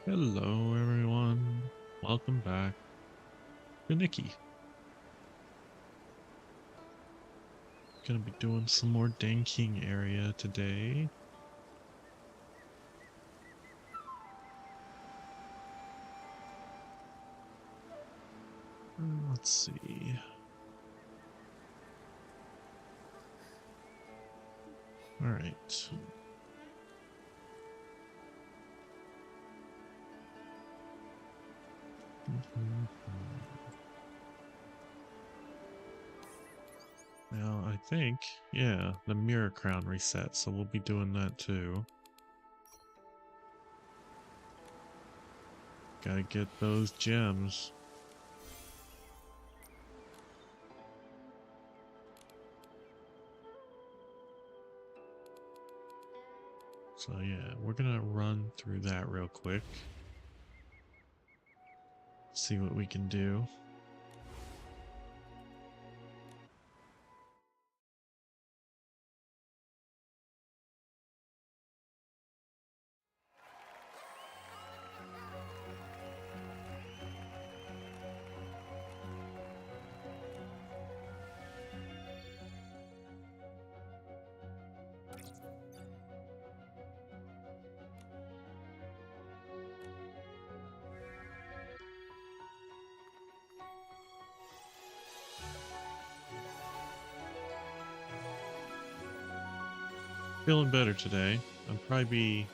Hello, everyone. Welcome back to Nikki. Gonna be doing some more Danqing area today. Let's see. All right. Now, I think, yeah, the mirror crown reset, so we'll be doing that too. Gotta get those gems. So yeah, we're gonna run through that real quick. See what we can do. Feeling better today. I'll probably be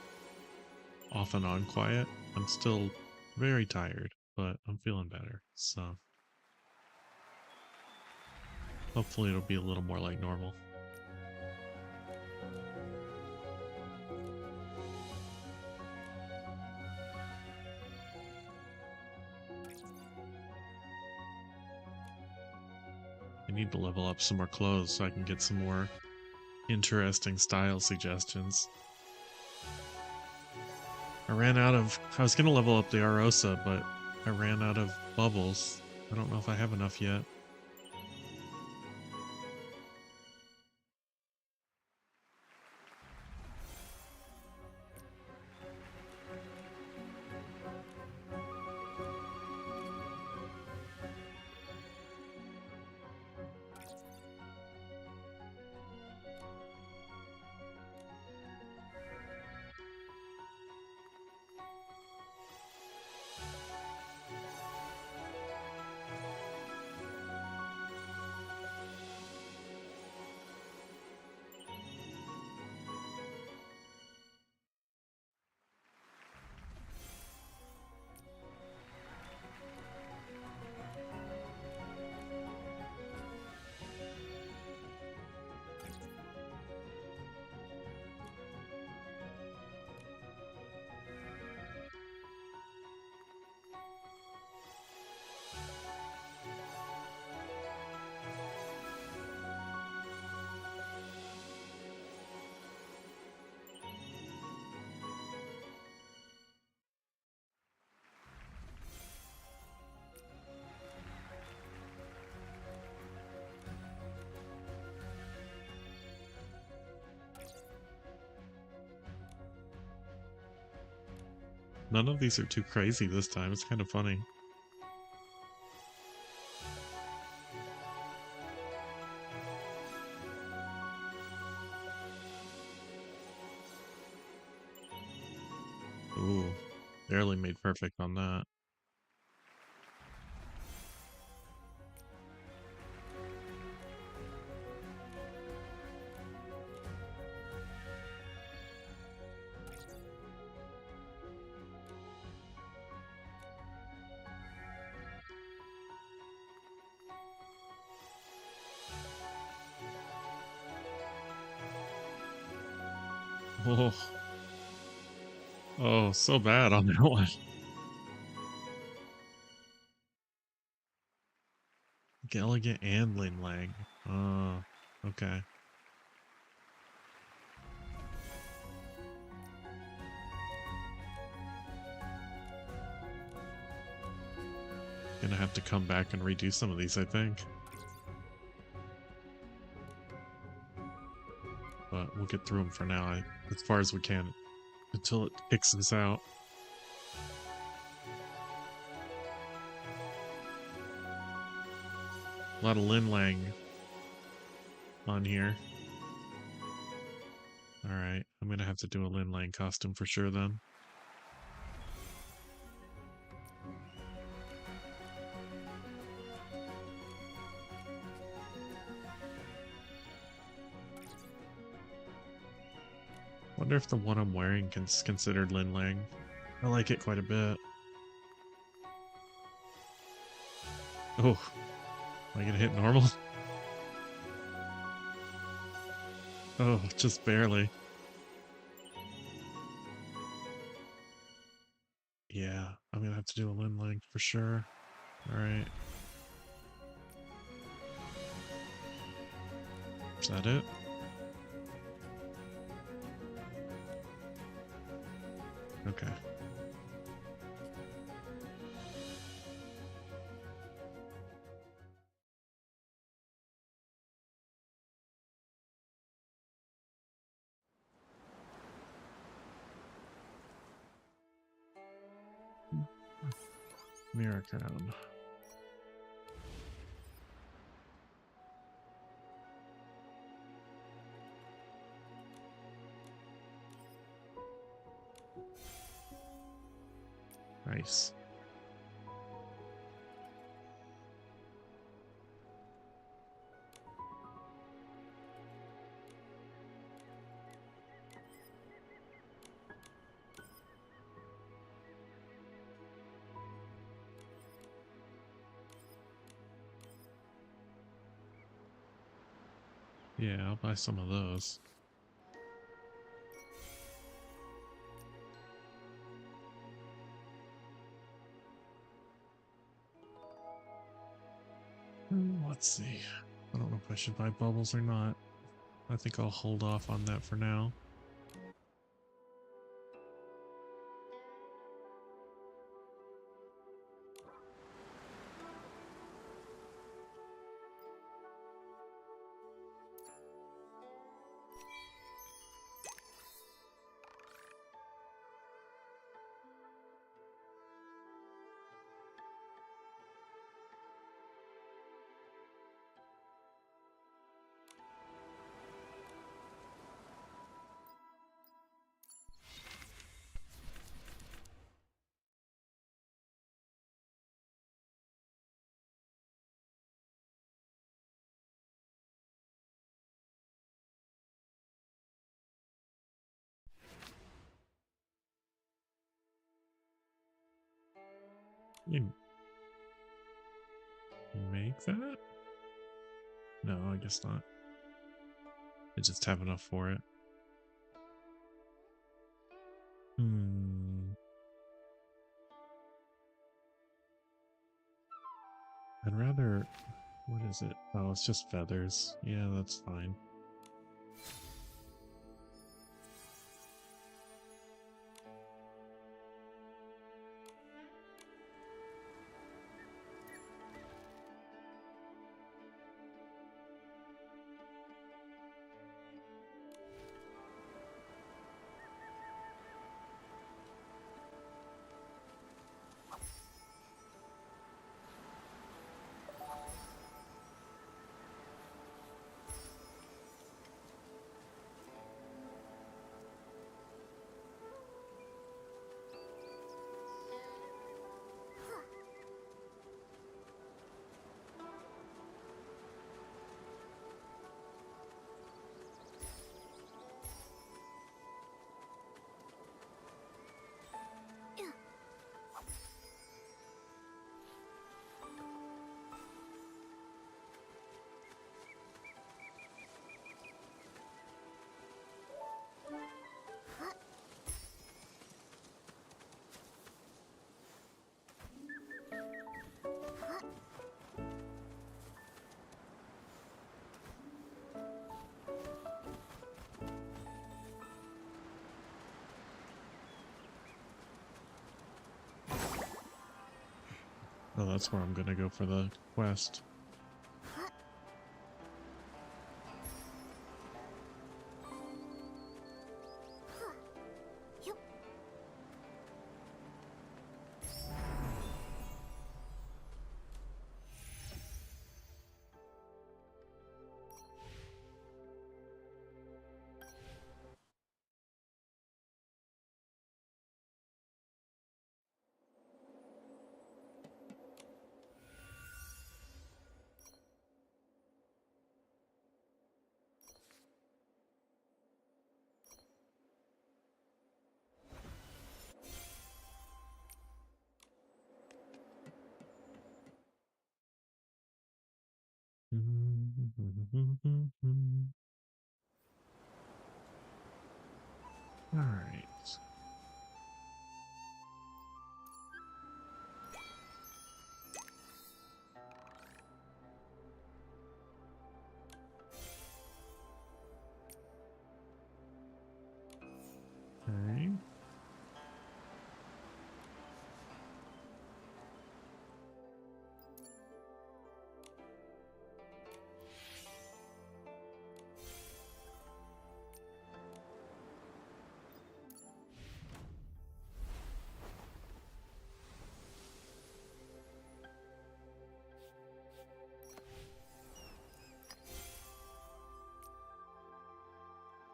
off and on quiet. I'm still very tired, but I'm feeling better. So hopefully it'll be a little more like normal. I need to level up some more clothes so I can get some more interesting style suggestions. I was going to level up the Arosa, but I ran out of bubbles. I don't know if I have enough yet. None of these are too crazy this time. It's kind of funny. Ooh, barely made perfect on that. Oh, oh, so bad on that one. Elegant and Lin Lang. Oh, okay. Gonna have to come back and redo some of these, I think. But we'll get through them for now, as far as we can, until it kicks us out. A lot of Lin Lang on here. Alright, I'm gonna have to do a Lin Lang costume for sure then. Wonder if the one I'm wearing is considered Lin Lang. I like it quite a bit. Oh, am I gonna hit normal? Oh, just barely. Yeah, I'm gonna have to do a Lin Lang for sure. Alright. Is that it? Okay. Mirror crown. Nice. Yeah, I'll buy some of those. Let's see. I don't know if I should buy bubbles or not. I think I'll hold off on that for now. You make that? No, I guess not. I just have enough for it. I'd rather... What is it? Oh, it's just feathers. Yeah, that's fine. Oh, that's where I'm gonna go for the quest.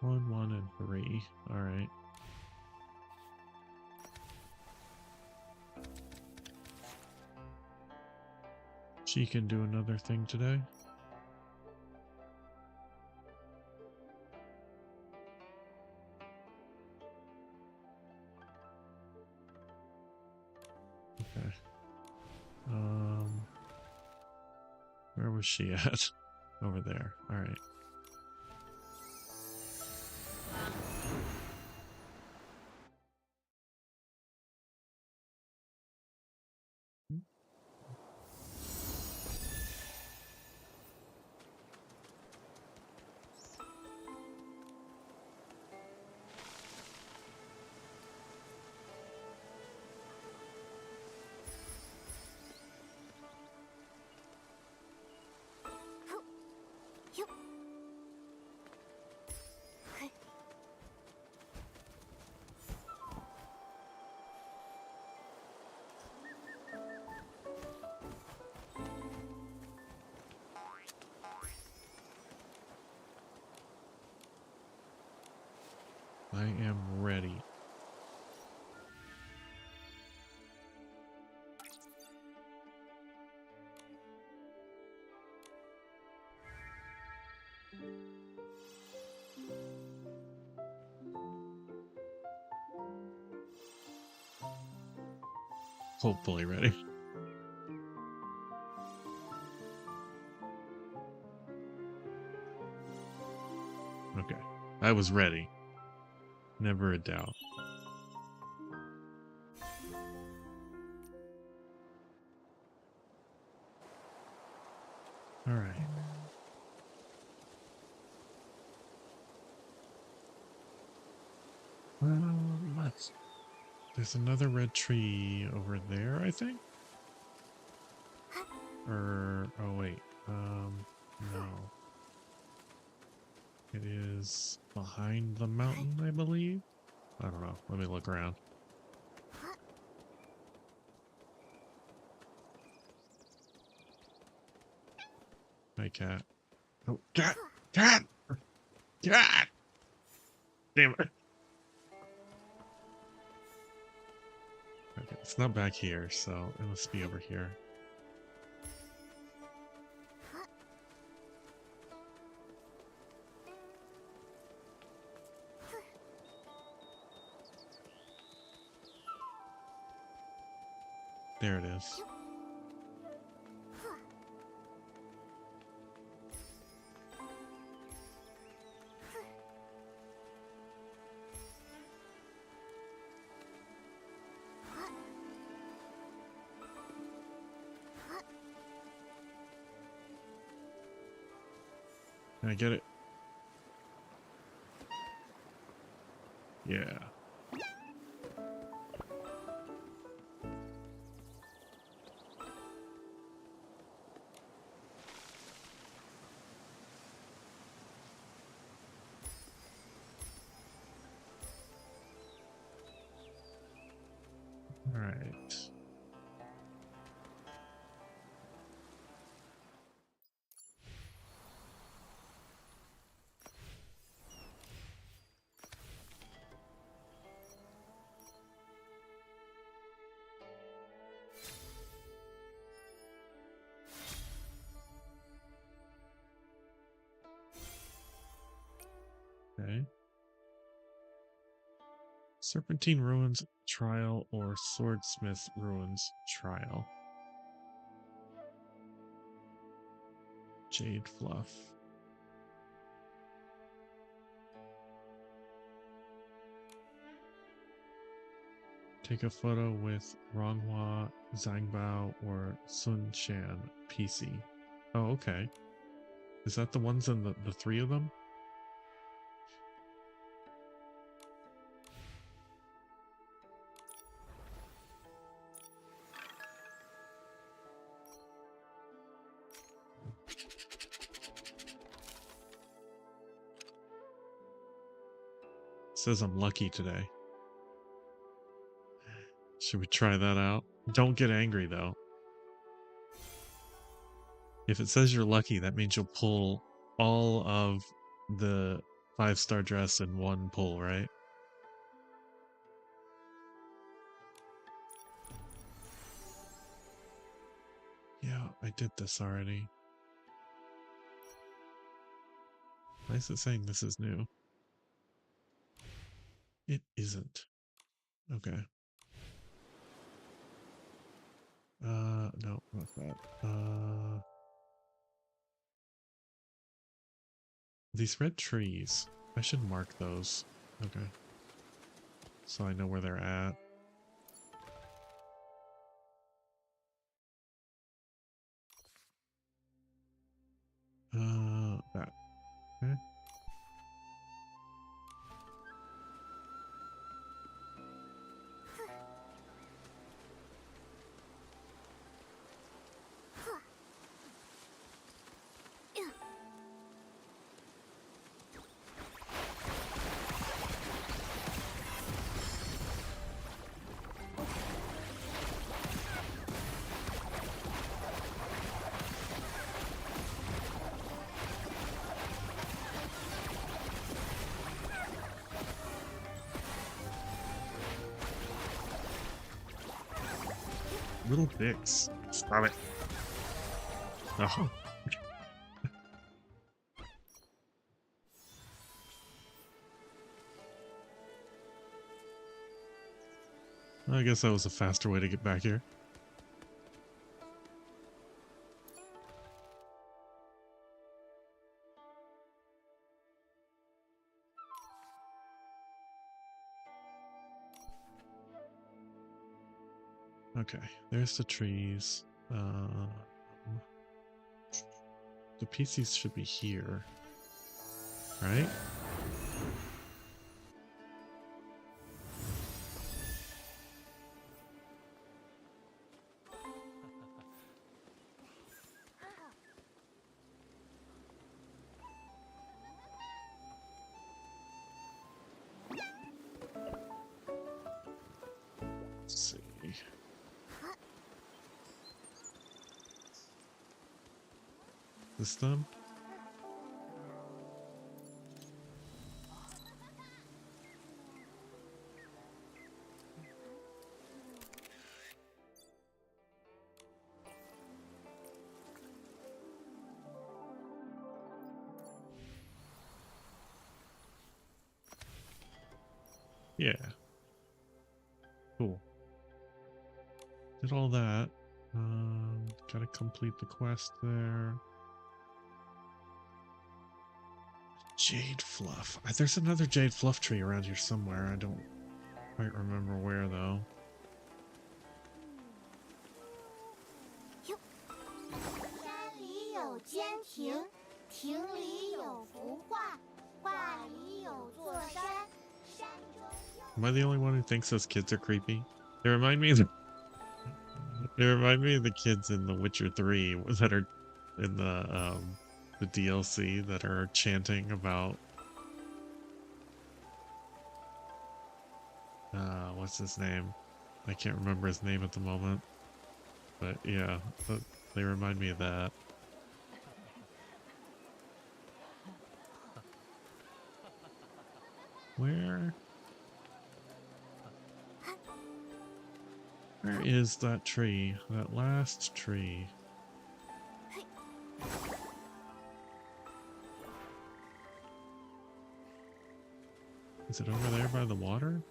1, 1, and 3. All right. She can do another thing today. Okay. Where was she at? Over there. All right. I am ready. Hopefully ready. Okay. I was ready. Never a doubt. All right. Let's. There's another red tree over there, I think. Or oh wait, no. It is behind the mountain, I believe. I don't know. Let me look around. Hi, cat. Oh, cat! Cat! Cat! Damn it. Okay, it's not back here, so it must be over here. There it is. Can I get it? Yeah. All right. Okay. Serpentine Ruins Trial or Swordsmith Ruins Trial. Jade Fluff. Take a photo with Ronghua, Zhangbao, or Sun Shan PC. Oh, okay. Is that the ones in the three of them? Says I'm lucky today. Should we try that out? Don't get angry though. If it says you're lucky, that means you'll pull all of the 5-star dress in one pull, right? Yeah, I did this already. Why is it saying this is new? It isn't. Okay. No, not that. These red trees. I should mark those. Okay. So I know where they're at. That. Okay. Little dicks. Stop it. Oh. I guess that was a faster way to get back here. Okay, there's the trees. The PCs should be here, right? Let's see. This them? Yeah. Cool. Did all that. Gotta complete the quest there. Jade fluff. There's another jade fluff tree around here somewhere. I don't quite remember where though. Am I the only one who thinks those kids are creepy? They remind me of the kids in The Witcher 3 that are in the DLC that are chanting about what's his name? I can't remember his name at the moment. But yeah, they remind me of that. Where is that tree? That last tree. Is it over there by the water?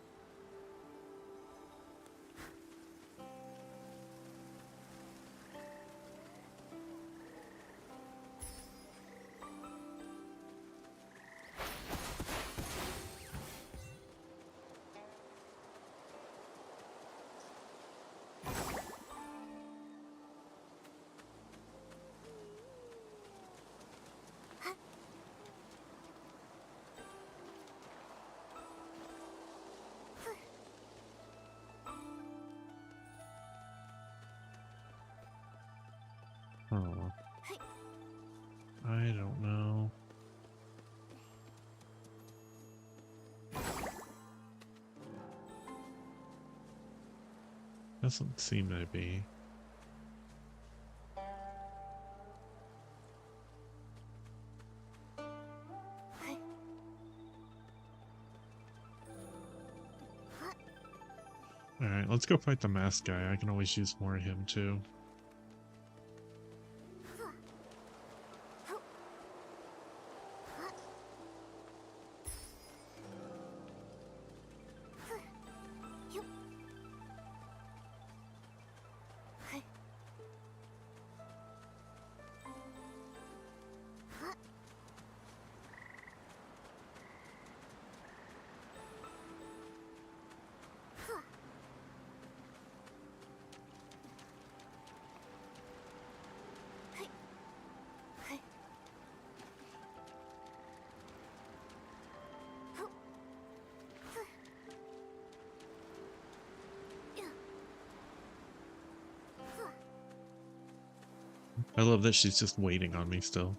Oh. I don't know. Doesn't seem to be. Alright, let's go fight the masked guy. I can always use more of him too. I love that she's just waiting on me still.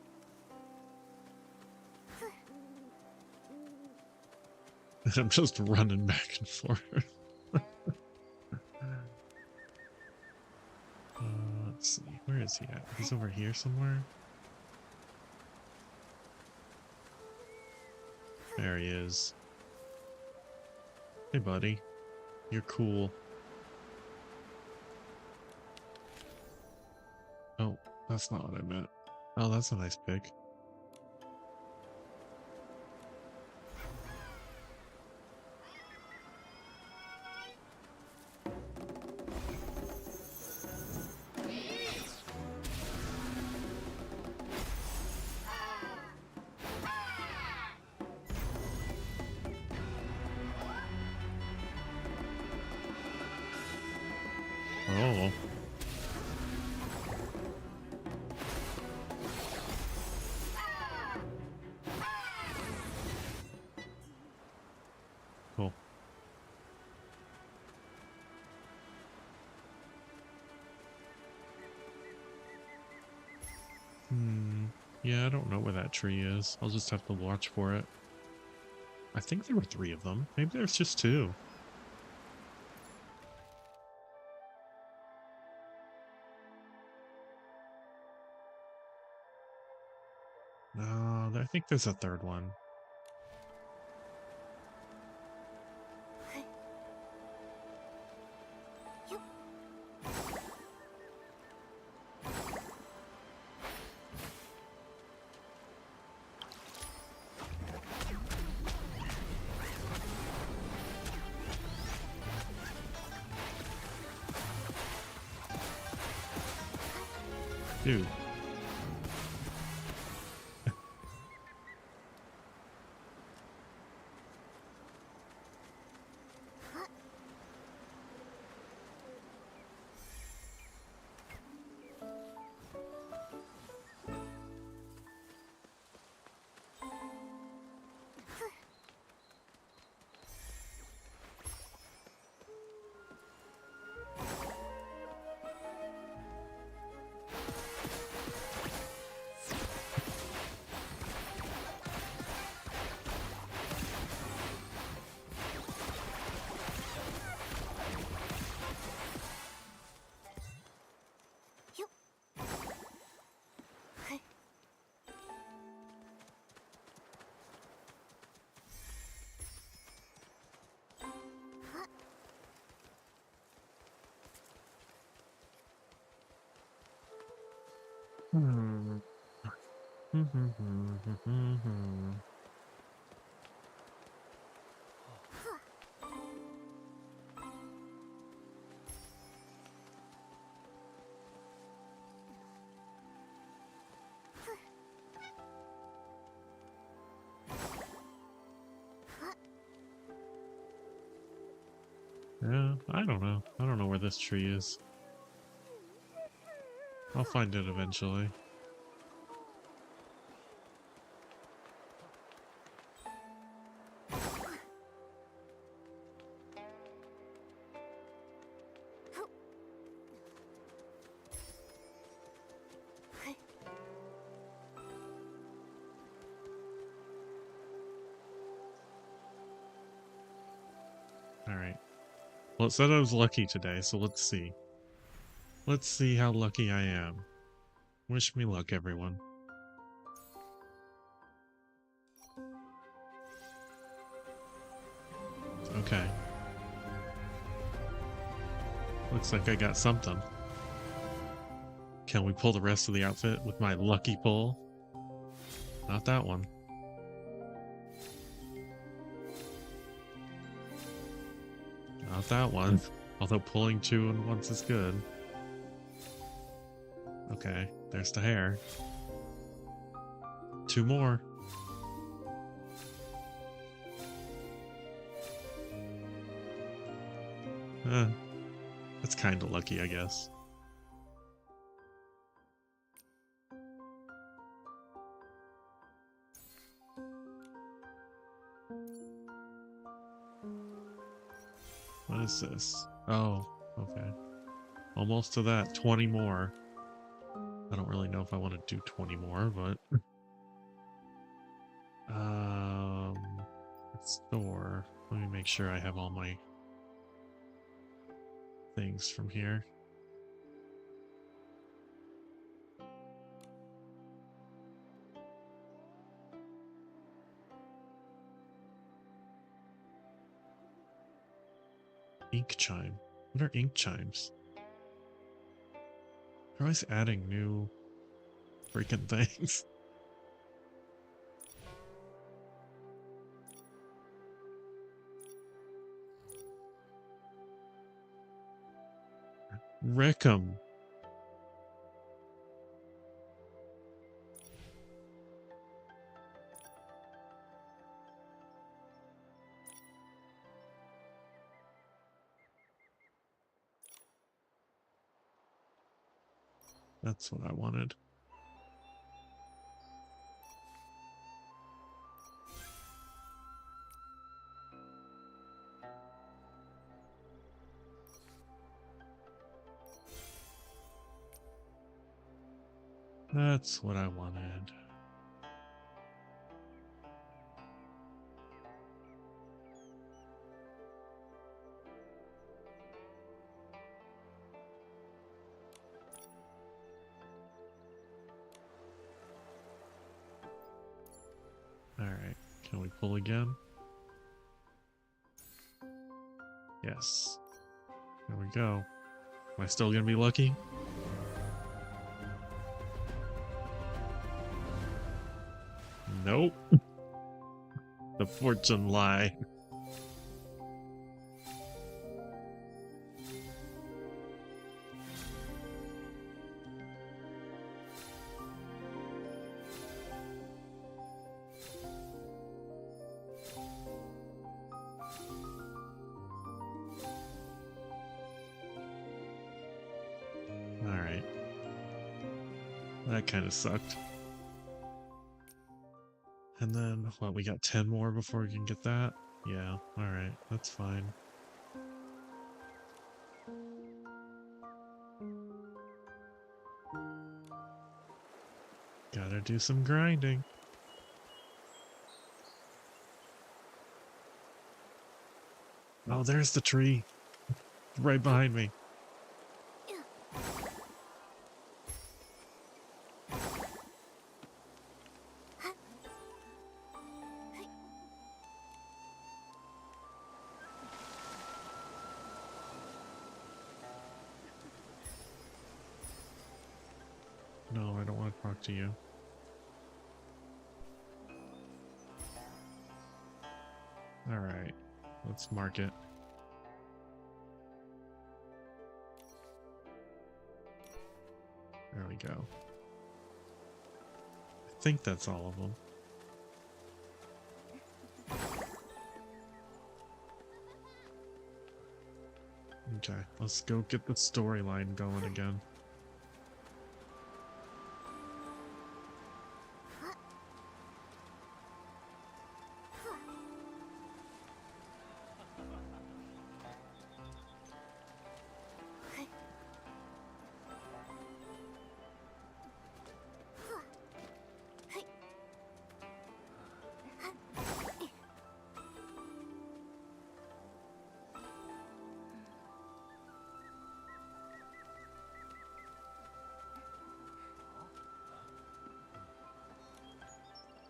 I'm just running back and forth. Let's see. Where is he at? He's over here somewhere. There he is. Hey, buddy. You're cool. Oh, that's not what I meant. Oh, that's a nice pick. Oh. Cool. Yeah, I don't know where that tree is. I'll just have to watch for it. I think there were 3 of them. Maybe there's just 2. No, I think there's a 3rd one. Dude. Yeah, I don't know. I don't know where this tree is. I'll find it eventually. Alright. Well, it said I was lucky today, so let's see. Let's see how lucky I am. Wish me luck, everyone. Okay. Looks like I got something. Can we pull the rest of the outfit with my lucky pull? Not that one. Not that one. Although pulling 2 and once is good. Okay, there's the hair. 2 more. That's kind of lucky, I guess. What is this? Oh, okay. Almost to that. 20 more. I don't really know if I want to do 20 more, but... Store. Let me make sure I have all my things from here. Ink chime. What are ink chimes? They're always adding new freaking things. Wreck 'em. That's what I wanted. That's what I wanted. Alright, can we pull again? Yes. There we go. Am I still gonna be lucky? Nope. The fortune lie. Alright. That kind of sucked. And then, what, we got 10 more before we can get that? Yeah, alright, that's fine. Gotta do some grinding. Oh, there's the tree. Right behind me. No, I don't want to talk to you. Alright, let's mark it. There we go. I think that's all of them. Okay, let's go get the storyline going again.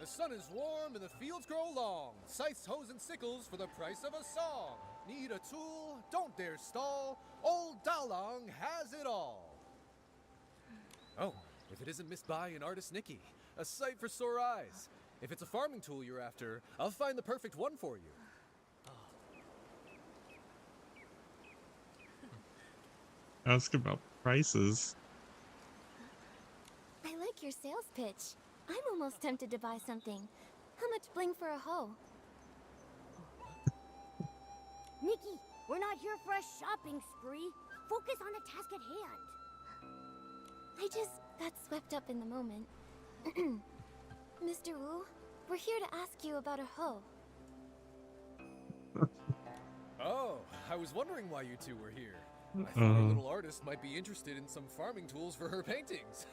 The sun is warm and the fields grow long. Scythes, hoes, and sickles for the price of a song. Need a tool? Don't dare stall. Old Dalong has it all. Oh, if it isn't Miss Bai and artist Nikki, a sight for sore eyes. If it's a farming tool you're after, I'll find the perfect one for you. Ask about prices. I like your sales pitch. I'm almost tempted to buy something. How much bling for a hoe? Nikki, we're not here for a shopping spree. Focus on the task at hand. I just got swept up in the moment. Mr. Wu, we're here to ask you about a hoe. Oh, I was wondering why you two were here. I thought our little artist might be interested in some farming tools for her paintings.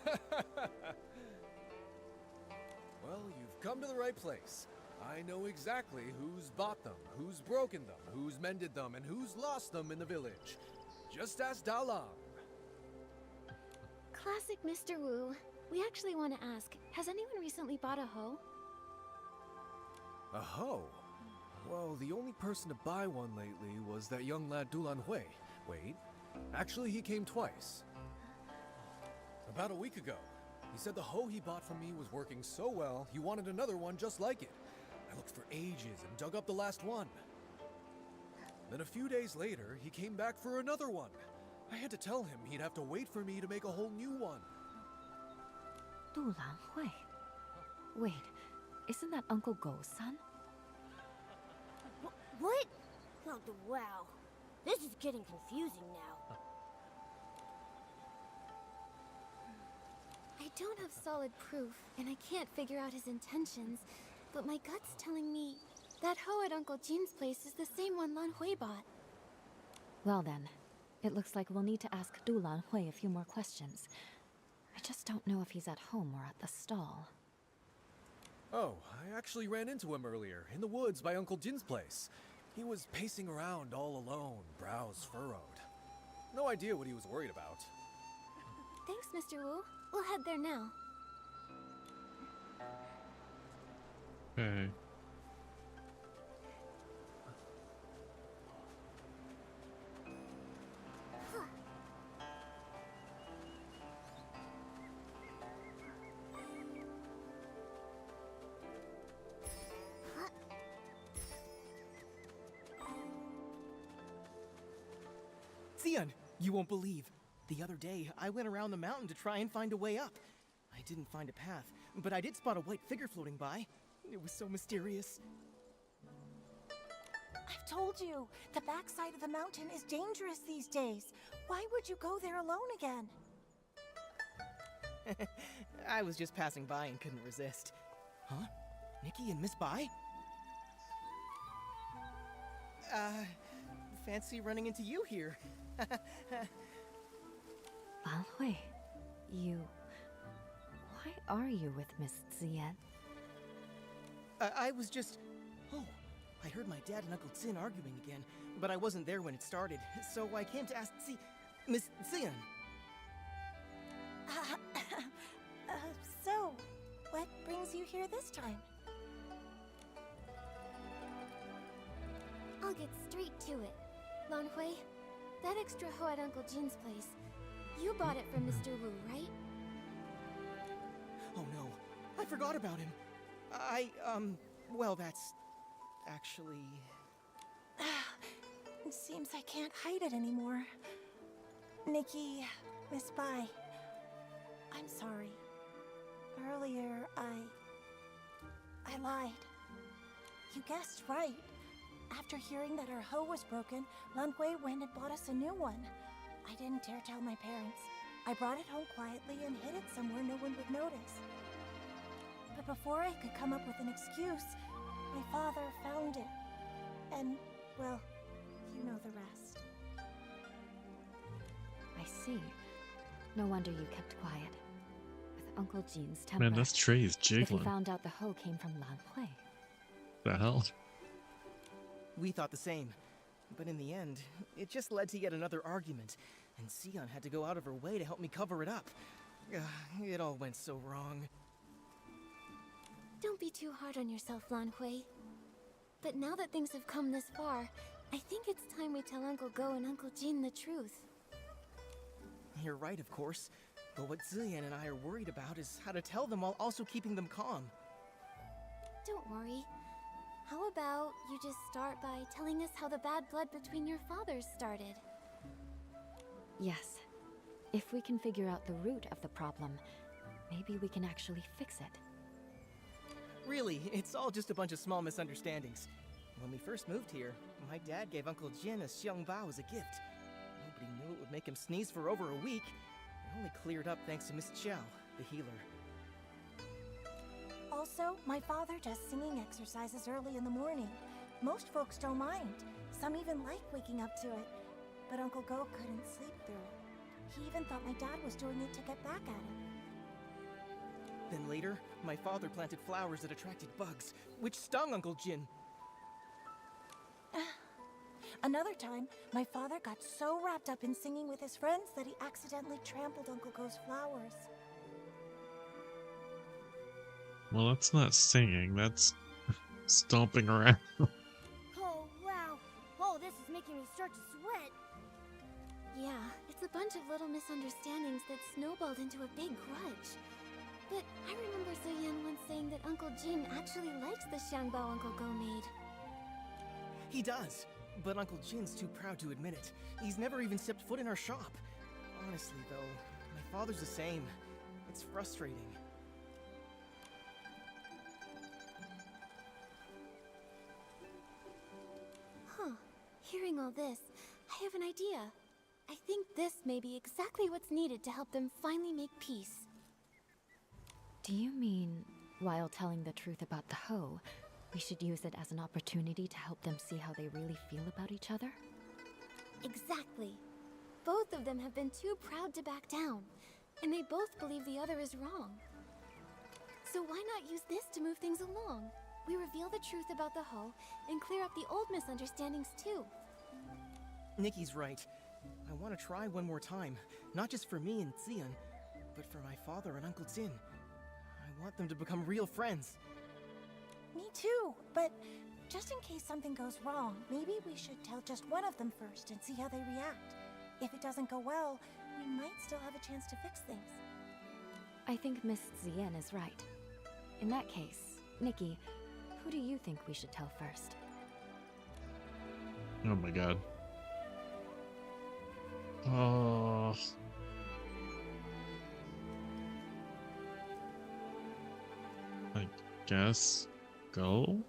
Well, you've come to the right place. I know exactly who's bought them, who's broken them, who's mended them, and who's lost them in the village. Just ask Dalong. Classic Mr. Wu. We actually want to ask, has anyone recently bought a hoe? A hoe? Well, the only person to buy one lately was that young lad Dulan Hui. Wait, actually he came twice. About a week ago. He said the hoe he bought from me was working so well, he wanted another one just like it. I looked for ages and dug up the last one. Then a few days later, he came back for another one. I had to tell him he'd have to wait for me to make a whole new one. Dulan Hui. Wait, isn't that Uncle Go's son? What? Oh, wow. This is getting confusing now. I don't have solid proof, and I can't figure out his intentions, but my gut's telling me that hoe at Uncle Jin's place is the same one Lan Hui bought. Well then, it looks like we'll need to ask Dulan Hui a few more questions. I just don't know if he's at home or at the stall. Oh, I actually ran into him earlier, in the woods by Uncle Jin's place. He was pacing around all alone, brows furrowed. No idea what he was worried about. Thanks, Mr. Wu. We'll head there now. Okay. Xian, you won't believe. The other day, I went around the mountain to try and find a way up. I didn't find a path, but I did spot a white figure floating by. It was so mysterious. I've told you, the backside of the mountain is dangerous these days. Why would you go there alone again? I was just passing by and couldn't resist. Huh? Nikki and Miss Bai? Fancy running into you here. Lan Hui, you... Why are you with Miss Xian? I was just... Oh, I heard my dad and Uncle Xin arguing again, but I wasn't there when it started, so I came to ask Miss Xian. So, what brings you here this time? I'll get straight to it. Lan Hui, that extra hoe at Uncle Jin's place, you bought it from Mr. Wu, right? Oh no, I forgot about him. Well, that's... actually... It seems I can't hide it anymore. Nikki, Miss Bai, I'm sorry. Earlier, I lied. You guessed right. After hearing that our hoe was broken, Lan Hui went and bought us a new one. I didn't dare tell my parents. I brought it home quietly and hid it somewhere no one would notice. But before I could come up with an excuse, my father found it. And, well, you know the rest. I see. No wonder you kept quiet. With Uncle Jin's temper... Man, this tray is If he jiggling. found out the hoe came from Lan Hui. The hell? We thought the same. But in the end, it just led to yet another argument, and Xian had to go out of her way to help me cover it up. It all went so wrong. Don't be too hard on yourself, Lan Hui. But now that things have come this far, I think it's time we tell Uncle Go and Uncle Jin the truth. You're right, of course. But what Ziyan and I are worried about is how to tell them while also keeping them calm. Don't worry. How about you just start by telling us how the bad blood between your fathers started? Yes. If we can figure out the root of the problem, maybe we can actually fix it. Really, it's all just a bunch of small misunderstandings. When we first moved here, my dad gave Uncle Jin a xiangbao as a gift. Nobody knew it would make him sneeze for over a week. It only cleared up thanks to Miss Chow, the healer. Also, my father does singing exercises early in the morning. Most folks don't mind. Some even like waking up to it. But Uncle Go couldn't sleep through it. He even thought my dad was doing it to get back at him. Then later, my father planted flowers that attracted bugs, which stung Uncle Jin. Another time, my father got so wrapped up in singing with his friends that he accidentally trampled Uncle Go's flowers. Well, that's not singing, that's stomping around. Oh, wow. Oh, this is making me start to sweat. Yeah, it's a bunch of little misunderstandings that snowballed into a big grudge. But I remember Ziyan once saying that Uncle Jin actually likes the xiangbao Uncle Go made. He does, but Uncle Jin's too proud to admit it. He's never even stepped foot in our shop. Honestly, though, my father's the same. It's frustrating. Huh. Hearing all this, I have an idea. I think this may be exactly what's needed to help them finally make peace. Do you mean, while telling the truth about the hoe, we should use it as an opportunity to help them see how they really feel about each other? Exactly. Both of them have been too proud to back down, and they both believe the other is wrong. So why not use this to move things along? We reveal the truth about the hoe and clear up the old misunderstandings too. Nikki's right. I want to try one more time, not just for me and Ziyan, but for my father and Uncle Jin. I want them to become real friends. Me too, but just in case something goes wrong, maybe we should tell just one of them first and see how they react. If it doesn't go well, we might still have a chance to fix things. I think Miss Ziyan is right. In that case, Nikki, who do you think we should tell first? Oh my god. Oh. I guess Go?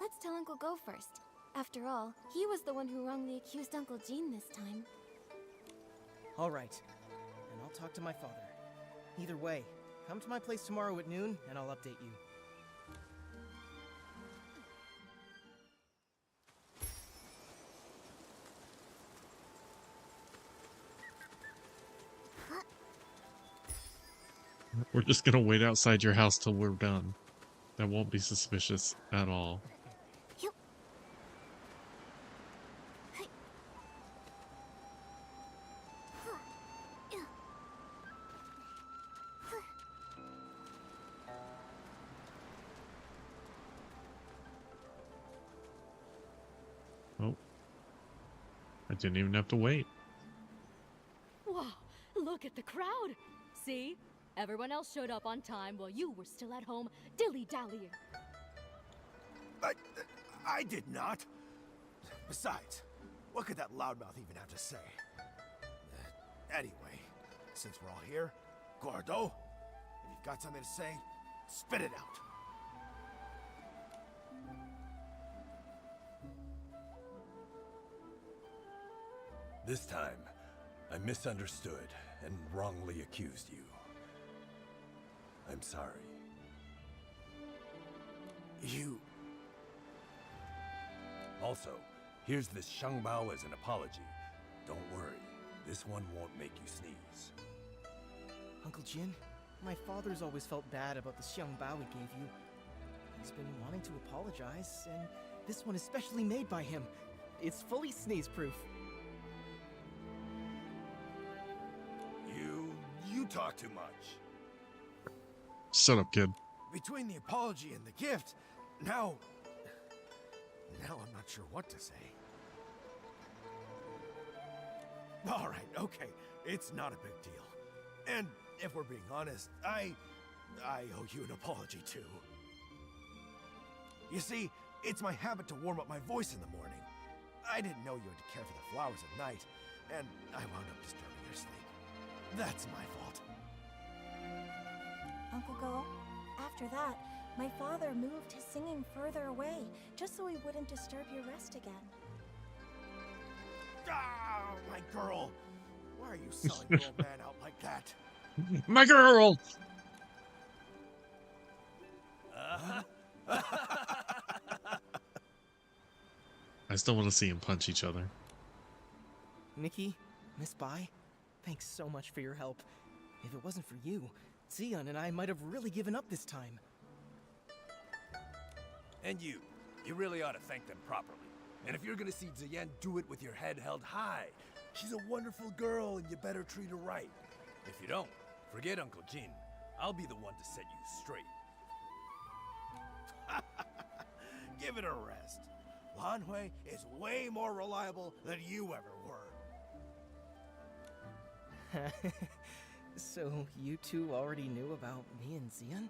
Let's tell Uncle Go first. After all, he was the one who wrongly accused Uncle Jin this time. All right, and I'll talk to my father. Either way, come to my place tomorrow at noon, and I'll update you. We're just gonna wait outside your house till we're done. That won't be suspicious at all. Yup. Hey. Oh. I didn't even have to wait. Wow, look at the crowd! See? Everyone else showed up on time while you were still at home dilly-dallying. I did not. Besides, what could that loudmouth even have to say? Anyway, since we're all here, Gordo, if you've got something to say, spit it out. This time, I misunderstood and wrongly accused you. I'm sorry. You... Also, here's this xiangbao as an apology. Don't worry, this one won't make you sneeze. Uncle Jin, my father's always felt bad about the xiangbao he gave you. He's been wanting to apologize, and this one is specially made by him. It's fully sneeze-proof. You talk too much. Shut up, kid. between the apology and the gift, now I'm not sure what to say. All right, okay, it's not a big deal. And if we're being honest, I owe you an apology too. You see, it's my habit to warm up my voice in the morning. I didn't know you had to care for the flowers at night, and I wound up disturbing your sleep. That's my fault. Uncle Go, after that, my father moved his singing further away, just so he wouldn't disturb your rest again. Ah, my girl! Why are you selling your old man out like that? My girl! I still want to see them punch each other. Nikki, Miss Bai, thanks so much for your help. If it wasn't for you, Xion and I might have really given up this time. And you really ought to thank them properly. And if you're gonna see Ziyan, do it with your head held high. She's a wonderful girl, and you better treat her right. If you don't, forget Uncle Jin. I'll be the one to set you straight. Give it a rest. Lan Hui is way more reliable than you ever were. So, you two already knew about me and Xion?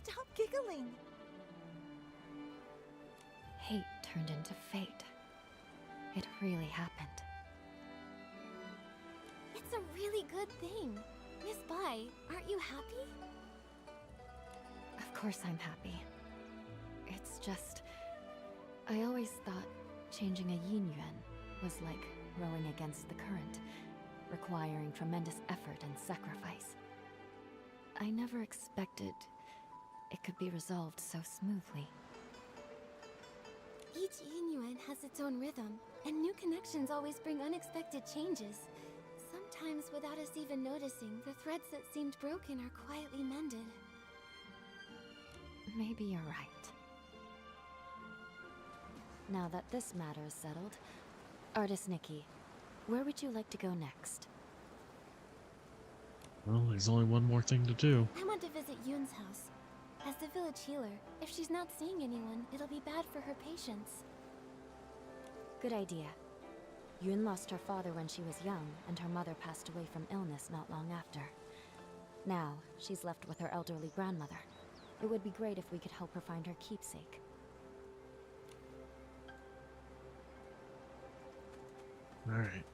Stop giggling! Hate turned into fate. It really happened. It's a really good thing. Miss Bai, aren't you happy? Of course I'm happy. It's just... I always thought changing a yin yuan was like rowing against the current, requiring tremendous effort and sacrifice. I never expected it could be resolved so smoothly. Each yin yuan has its own rhythm, and new connections always bring unexpected changes. Sometimes without us even noticing, the threads that seemed broken are quietly mended. Maybe you're right. Now that this matter is settled, Artist Nikki, where would you like to go next? Well, there's only one more thing to do. I want to visit Yun's house. As the village healer, if she's not seeing anyone, it'll be bad for her patients. Good idea. Yun lost her father when she was young, and her mother passed away from illness not long after. Now, she's left with her elderly grandmother. It would be great if we could help her find her keepsake. Alright.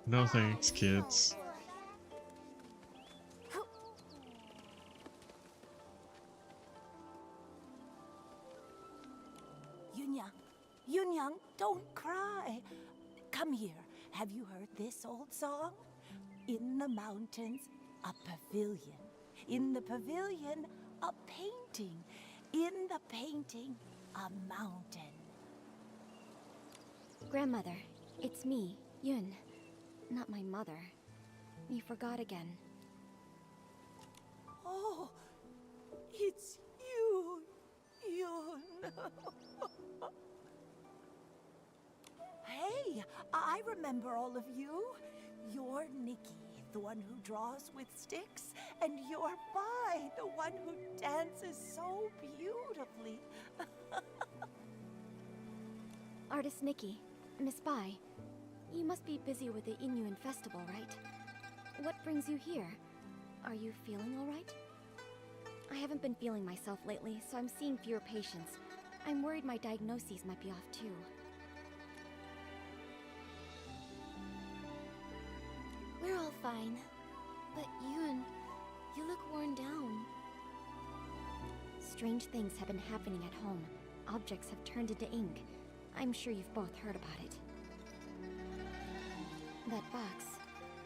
No thanks, kids. Yunyang, don't cry. Come here. Have you heard this old song? In the mountains, a pavilion. In the pavilion, a painting. In the painting, a mountain. Grandmother, it's me, Yun. Not my mother. You forgot again. Oh, it's you, Yun. Hey, I remember all of you. You're Nikki, the one who draws with sticks, and you're Bai, the one who dances so beautifully. Artist Nikki, Miss Bai, you must be busy with the Inuan festival, right? What brings you here? Are you feeling all right? I haven't been feeling myself lately, so I'm seeing fewer patients. I'm worried my diagnoses might be off too. We're all fine. But Yun, you look worn down. Strange things have been happening at home. Objects have turned into ink. I'm sure you've both heard about it. That box,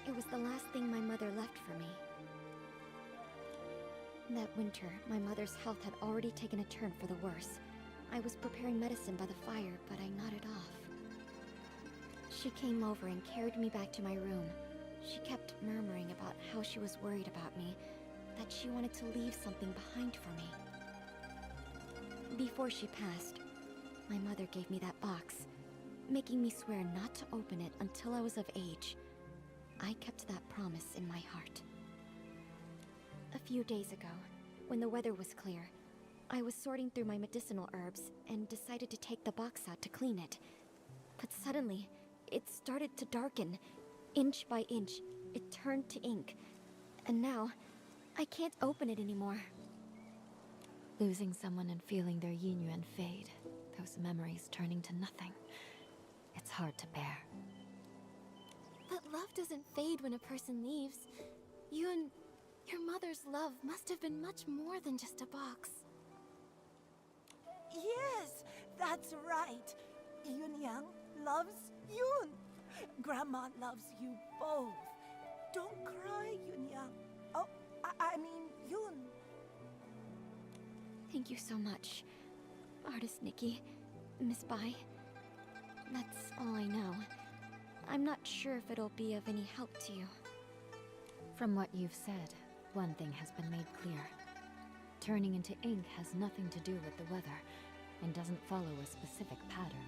it was the last thing my mother left for me. That winter, my mother's health had already taken a turn for the worse. I was preparing medicine by the fire, but I nodded off. She came over and carried me back to my room. She kept murmuring about how she was worried about me, that she wanted to leave something behind for me. Before she passed, my mother gave me that box, making me swear not to open it until I was of age. I kept that promise in my heart. A few days ago, when the weather was clear, I was sorting through my medicinal herbs and decided to take the box out to clean it. But suddenly, it started to darken. Inch by inch, it turned to ink. And now, I can't open it anymore. Losing someone and feeling their yin yuan fade, those memories turning to nothing. It's hard to bear. But love doesn't fade when a person leaves. You and your mother's love must have been much more than just a box. Yes, that's right. Yunyang loves Yun. Grandma loves you both. Don't cry, Yunyang. Oh, I mean Yun. Thank you so much, Artist Nikki, Miss Bai. That's all I know. I'm not sure if it'll be of any help to you. From what you've said, one thing has been made clear. Turning into ink has nothing to do with the weather, and doesn't follow a specific pattern.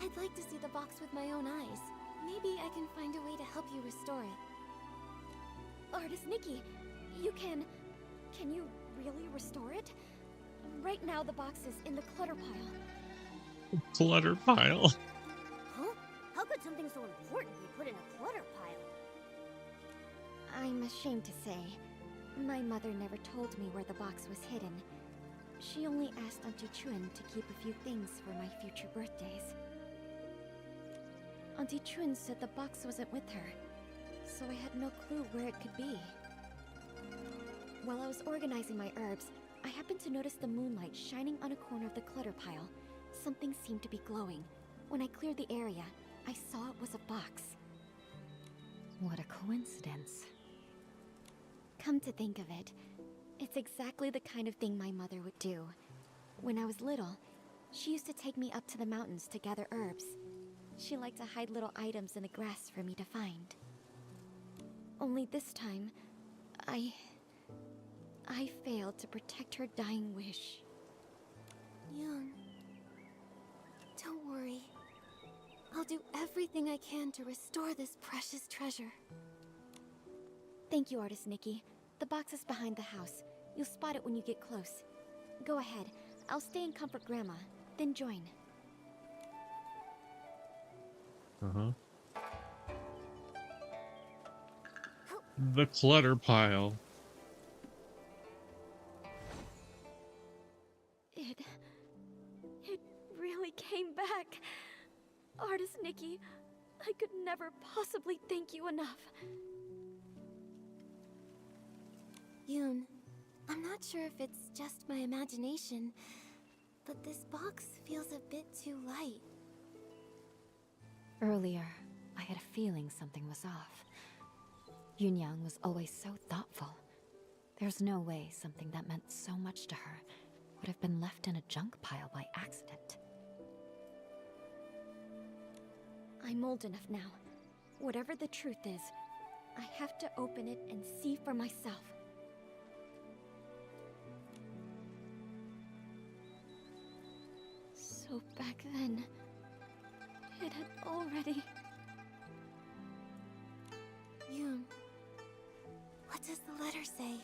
I'd like to see the box with my own eyes. Maybe I can find a way to help you restore it. Artist Nikki, you can you really restore it? Right now the box is in the clutter pile. Clutter pile. Huh? How could something so important be put in a clutter pile? I'm ashamed to say, my mother never told me where the box was hidden. She only asked Auntie Chun to keep a few things for my future birthdays. Auntie Chun said the box wasn't with her, so I had no clue where it could be. While I was organizing my herbs, I happened to notice the moonlight shining on a corner of the clutter pile. Something seemed to be glowing. When I cleared the area, I saw it was a box. What a coincidence. Come to think of it, it's exactly the kind of thing my mother would do. When I was little, she used to take me up to the mountains to gather herbs. She liked to hide little items in the grass for me to find. Only this time, I failed to protect her dying wish. Yun, don't worry. I'll do everything I can to restore this precious treasure. Thank you, Artist Nikki. The box is behind the house. You'll spot it when you get close. Go ahead. I'll stay and comfort Grandma, then join. The clutter pile. It really came back. Artist Nikki, I could never possibly thank you enough. Yun, I'm not sure if it's just my imagination, but this box feels a bit too light. Earlier, I had a feeling something was off. Yunyang was always so thoughtful. There's no way something that meant so much to her would have been left in a junk pile by accident. I'm old enough now. Whatever the truth is, I have to open it and see for myself. So back then, it had already... Yun, what does the letter say?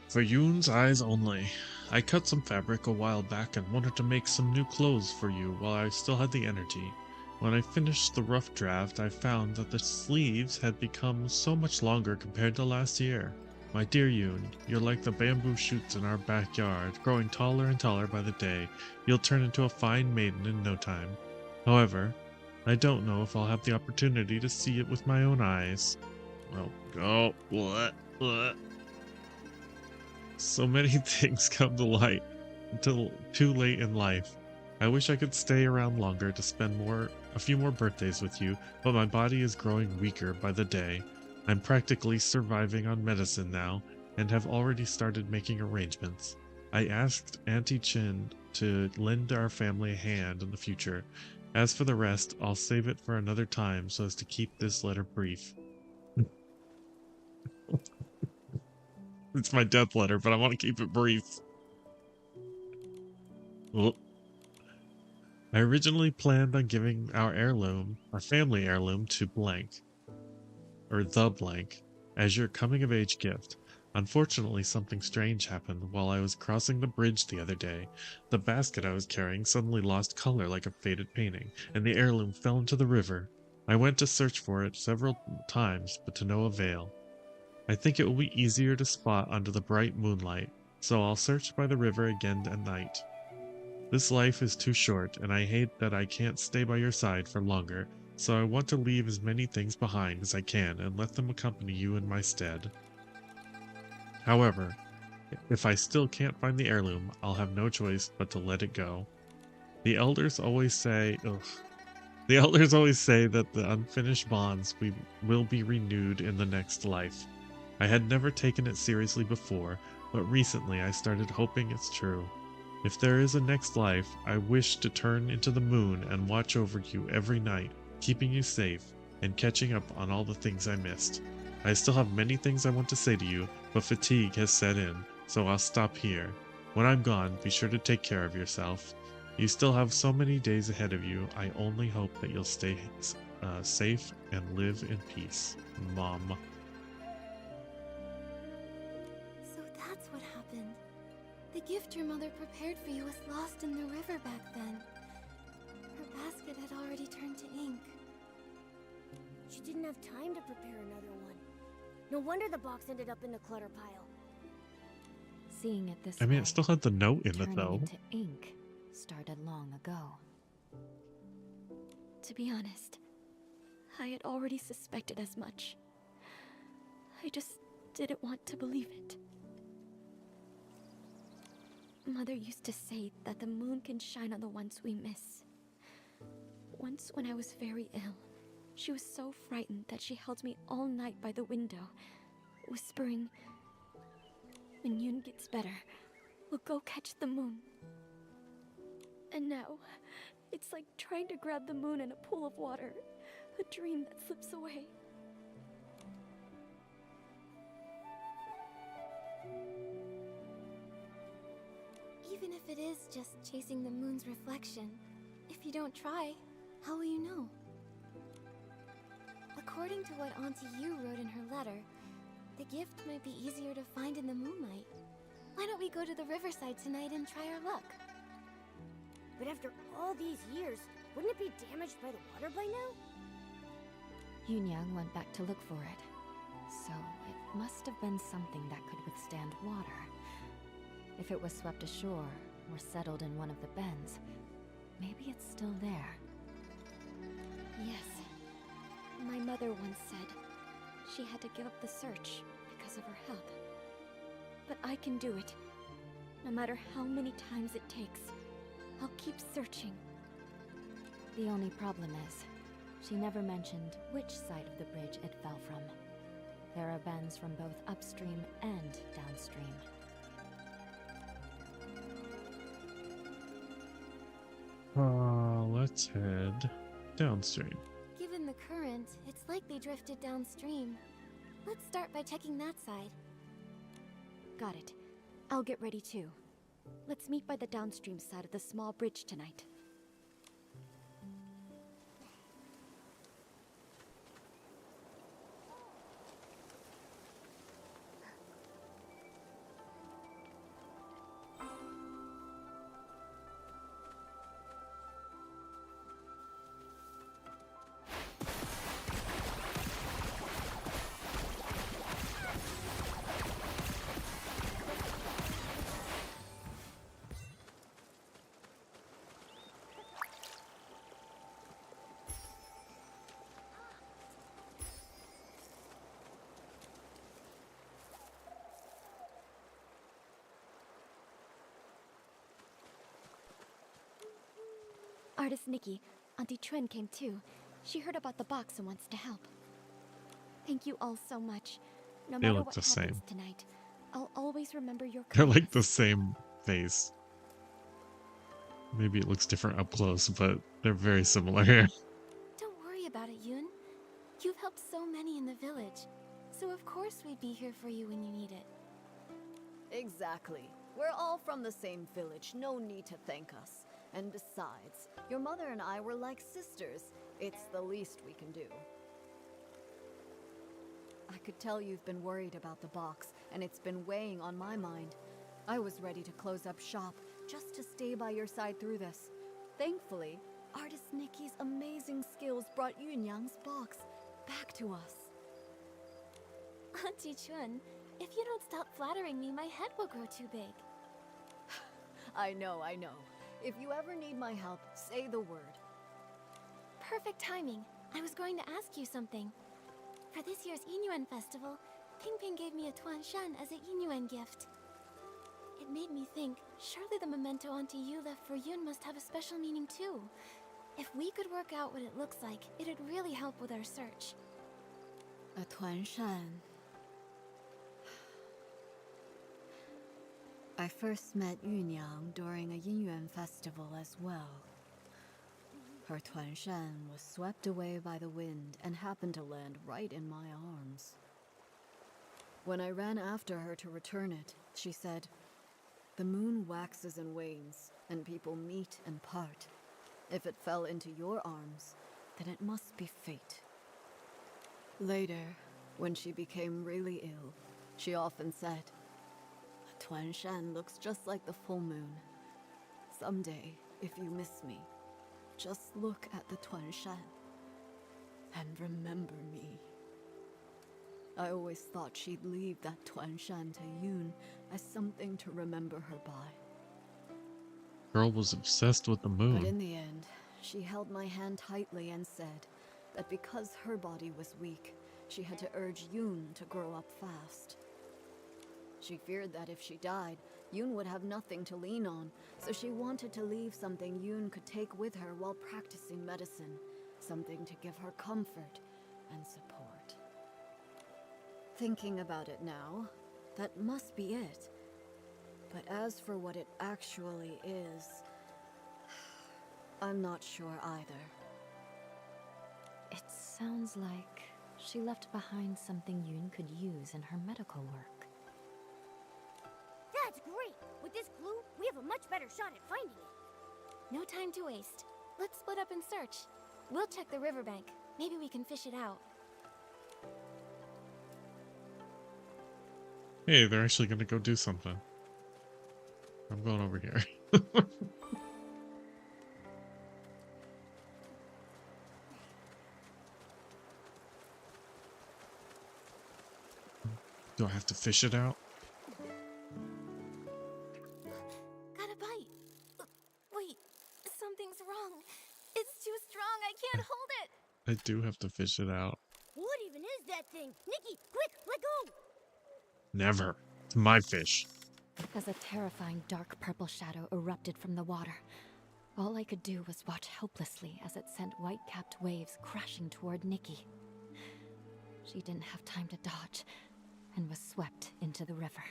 For Yoon's eyes only. I cut some fabric a while back and wanted to make some new clothes for you while I still had the energy. When I finished the rough draft, I found that the sleeves had become so much longer compared to last year. My dear Yoon, you're like the bamboo shoots in our backyard, growing taller and taller by the day. You'll turn into a fine maiden in no time. However, I don't know if I'll have the opportunity to see it with my own eyes. What? So many things come to light until too late in life. I wish I could stay around longer to spend a few more birthdays with you, but my body is growing weaker by the day. I'm practically surviving on medicine now, and have already started making arrangements. I asked Auntie Chin to lend our family a hand in the future. As for the rest, I'll save it for another time so as to keep this letter brief. It's my death letter, but I want to keep it brief. Well, I originally planned on giving our family heirloom to blank, or the blank, as your coming of age gift. Unfortunately, something strange happened while I was crossing the bridge the other day. The basket I was carrying suddenly lost color like a faded painting, and the heirloom fell into the river. I went to search for it several times, but to no avail. I think it will be easier to spot under the bright moonlight, so I'll search by the river again at night. This life is too short, and I hate that I can't stay by your side for longer, so I want to leave as many things behind as I can and let them accompany you in my stead. However, if I still can't find the heirloom, I'll have no choice but to let it go. The elders always say that the unfinished bonds will be renewed in the next life. I had never taken it seriously before, but recently I started hoping it's true. If there is a next life, I wish to turn into the moon and watch over you every night, keeping you safe and catching up on all the things I missed. I still have many things I want to say to you, but fatigue has set in, so I'll stop here. When I'm gone, be sure to take care of yourself. You still have so many days ahead of you. I only hope that you'll stay safe and live in peace. Mom. So that's what happened. The gift your mother prepared for you was lost in the river back then. Her basket had already turned to ink. She didn't have time to prepare another one. No wonder the box ended up in the clutter pile. Seeing it this I mean, way, it still had the note in it, turning though. into ink started long ago. To be honest, I had already suspected as much. I just didn't want to believe it. Mother used to say that the moon can shine on the ones we miss. Once when I was very ill, she was so frightened that she held me all night by the window, whispering, "When Yoon gets better, we'll go catch the moon." And now, it's like trying to grab the moon in a pool of water, a dream that slips away. Even if it is just chasing the moon's reflection, if you don't try, how will you know? According to what Auntie Yu wrote in her letter, the gift might be easier to find in the moonlight. Why don't we go to the riverside tonight and try our luck? But after all these years, wouldn't it be damaged by the water by now? Yunyang went back to look for it, so it must have been something that could withstand water. If it was swept ashore or settled in one of the bends, maybe it's still there. Yes. My mother once said she had to give up the search because of her health. But I can do it. No matter how many times it takes, I'll keep searching. The only problem is, she never mentioned which side of the bridge it fell from. There are bends from both upstream and downstream. Let's head downstream. Given the current, it's likely drifted downstream. Let's start by checking that side. Got it. I'll get ready too. Let's meet by the downstream side of the small bridge tonight. Artist Nikki, Auntie Trin came too. She heard about the box and wants to help. Thank you all so much. No They matter look what the happens same. tonight, I'll always remember your They're kindness. like the same face. Maybe it looks different up close, but they're very similar here. Don't worry about it, Yoon. You've helped so many in the village, so of course we'd be here for you when you need it. Exactly. We're all from the same village, no need to thank us. And besides, your mother and I were like sisters. It's the least we can do. I could tell you've been worried about the box, and it's been weighing on my mind. I was ready to close up shop, just to stay by your side through this. Thankfully, artist Nikki's amazing skills brought Yunyang's box back to us. Auntie Chun, if you don't stop flattering me, my head will grow too big. I know. If you ever need my help, say the word. Perfect timing. I was going to ask you something. For this year's Yinyuan festival, Ping Ping gave me a Tuan Shan as a Yinyuan gift. It made me think, surely the memento Auntie Yu left for Yun must have a special meaning too. If we could work out what it looks like, it'd really help with our search. A Tuan Shan. I first met Yunyang during a Yinyuan festival as well. Her Tuan Shan was swept away by the wind and happened to land right in my arms. When I ran after her to return it, she said, "The moon waxes and wanes, and people meet and part. If it fell into your arms, then it must be fate." Later, when she became really ill, she often said, "A Tuan Shan looks just like the full moon. Someday, if you miss me, just look at the Tuan Shan and remember me." I always thought she'd leave that Tuan Shan to Yoon as something to remember her by. Girl was obsessed with the But moon. in the end, she held my hand tightly and said that because her body was weak, she had to urge Yoon to grow up fast. She feared that if she died, Yoon would have nothing to lean on, so she wanted to leave something Yoon could take with her while practicing medicine, something to give her comfort and support. Thinking about it now, that must be it. But as for what it actually is, I'm not sure either. It sounds like she left behind something Yoon could use in her medical work. That's great! With this clue, we have a much better shot at finding it. No time to waste. Let's split up and search. We'll check the riverbank. Maybe we can fish it out. Hey, they're actually gonna go do something. I'm going over here. Do I have to fish it out? Got a bite. Wait, something's wrong. It's too strong. I can't hold it. I do have to fish it out. What even is that thing? Nikki, quick, let go! Never. It's my fish. As a terrifying dark purple shadow erupted from the water, all I could do was watch helplessly as it sent white-capped waves crashing toward Nikki. She didn't have time to dodge, and was swept into the river.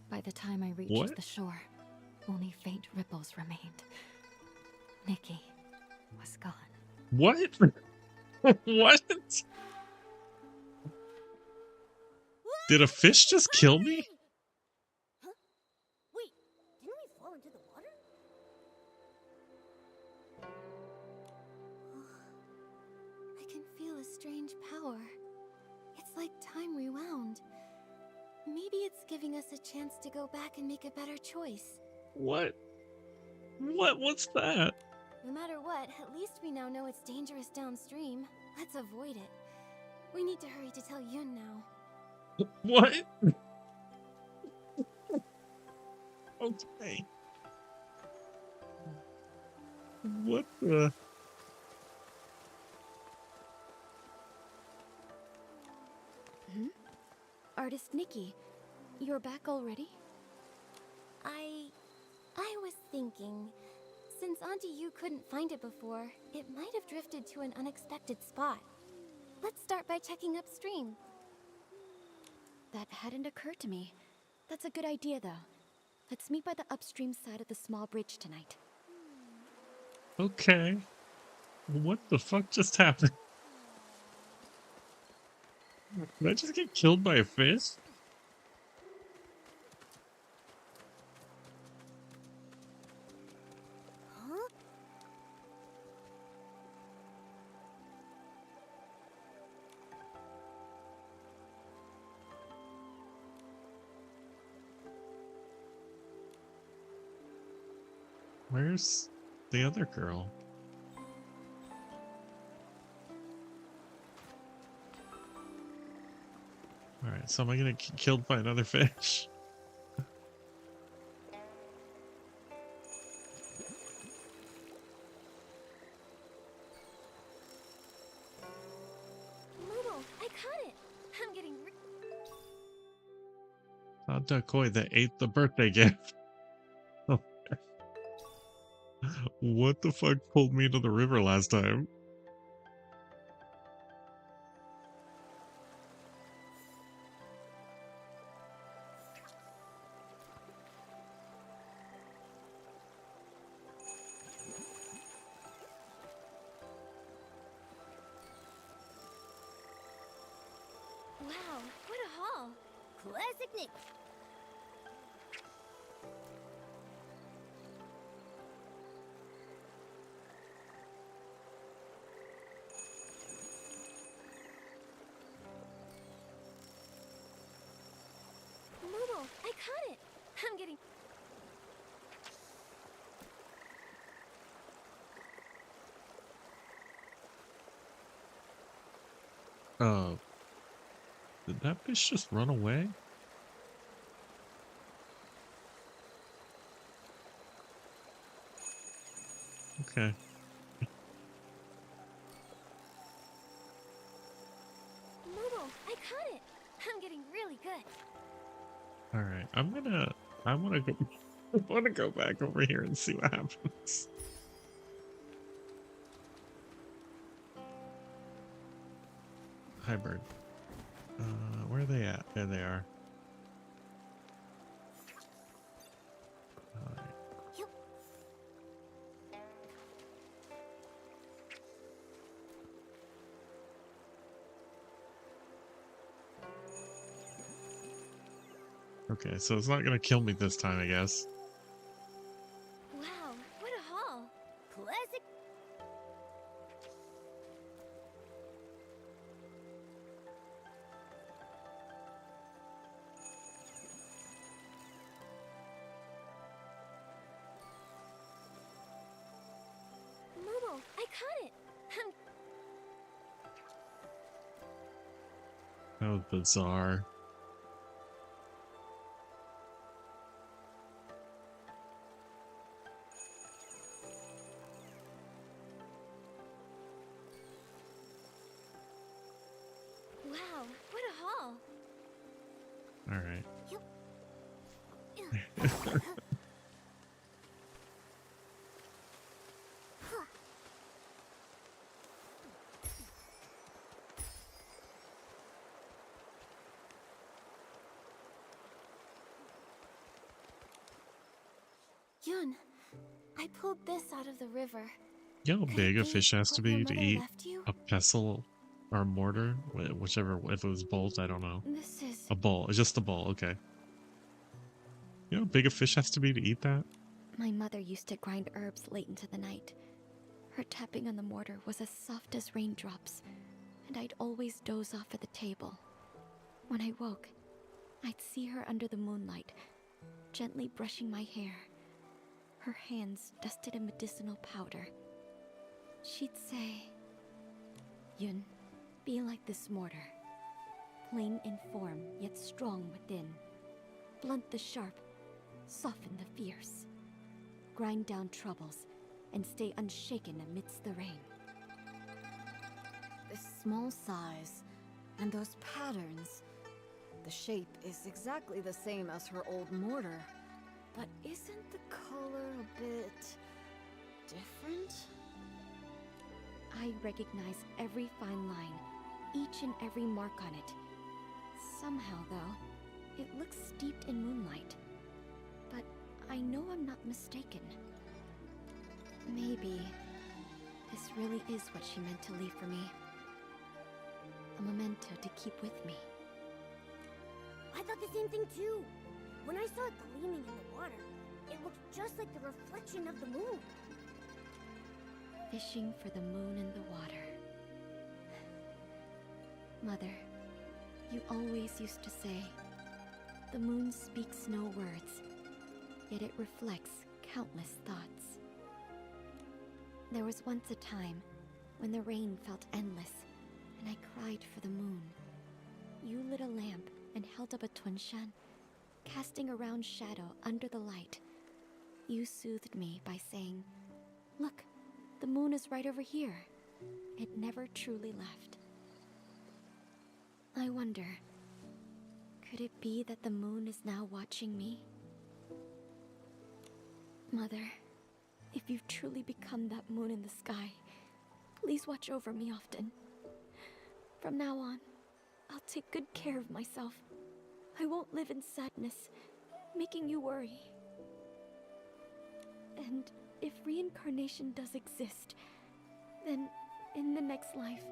By the time I reached the shore, only faint ripples remained. Nikki was gone. What? What? Did a fish just kill me? Huh? Wait, didn't we fall into the water? I can feel a strange power. It's like time rewound. Maybe it's giving us a chance to go back and make a better choice. What? What's that? No matter what, at least we now know it's dangerous downstream. Let's avoid it. We need to hurry to tell Yun now. What? Okay. What the? Artist Nikki, you're back already? I was thinking, since Auntie Yu couldn't find it before, it might have drifted to an unexpected spot. Let's start by checking upstream. That hadn't occurred to me. That's a good idea, though. Let's meet by the upstream side of the small bridge tonight. Okay. What the fuck just happened? Did I just get killed by a fish? Huh? Where's the other girl? Alright, so am I gonna get killed by another fish? Moodle, I caught it! I'm getting Not Decoy that ate the birthday gift. Oh. What the fuck pulled me into the river last time? Wow, what a haul! Classic Nick. Moodle, I caught it! I'm getting... Did that fish just run away? Okay. Moodle, I caught it! I'm getting really good. Alright, I wanna go I wanna go back over here and see what happens. Hi bird. Where are they at? There they are. Alright. Okay, so it's not gonna kill me this time, I guess. Wow, what a haul! Classic. Moodle, I caught it! That was bizarre. Wow, what a haul! Alright. Yun, I pulled this out of the river. You know how Could big it a fish has to what your be to mother eat left you? a pestle or a mortar? Whichever, if it was bolt, I don't know. This is... A bowl, it's just a bowl, okay. You know how big a fish has to be to eat that? My mother used to grind herbs late into the night. Her tapping on the mortar was as soft as raindrops, and I'd always doze off at the table. When I woke, I'd see her under the moonlight, gently brushing my hair, her hands dusted in medicinal powder. She'd say, "Yun, be like this mortar, plain in form yet strong within. Blunt the sharp, soften the fierce. Grind down troubles, and stay unshaken amidst the rain." This small size, and those patterns. The shape is exactly the same as her old mortar. But isn't the color a bit different? I recognize every fine line, each and every mark on it. Somehow, though, it looks steeped in moonlight. but I know I'm not mistaken. Maybe this really is what she meant to leave for me. A memento to keep with me. I thought the same thing too. When I saw it gleaming in the water, it looked just like the reflection of the moon. Fishing for the moon in the water. Mother, you always used to say, the moon speaks no words, yet it reflects countless thoughts. There was once a time when the rain felt endless, and I cried for the moon. You lit a lamp and held up a tunshan, casting a round shadow under the light. You soothed me by saying, "Look, the moon is right over here." It never truly left. I wonder, could it be that the moon is now watching me? Mother, if you've truly become that moon in the sky, please watch over me often. From now on, I'll take good care of myself. I won't live in sadness, making you worry. And if reincarnation does exist, then in the next life,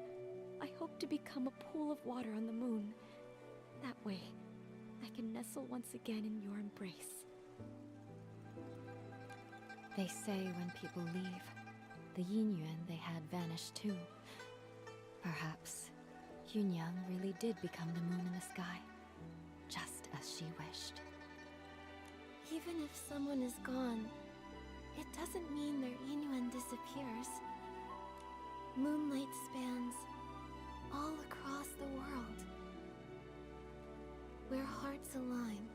I hope to become a pool of water on the moon. That way, I can nestle once again in your embrace. They say when people leave, the yin yuan they had vanished too. Perhaps Yunyang really did become the moon in the sky, just as she wished. Even if someone is gone, it doesn't mean their Inuan disappears. Moonlight spans all across the world. Where hearts align,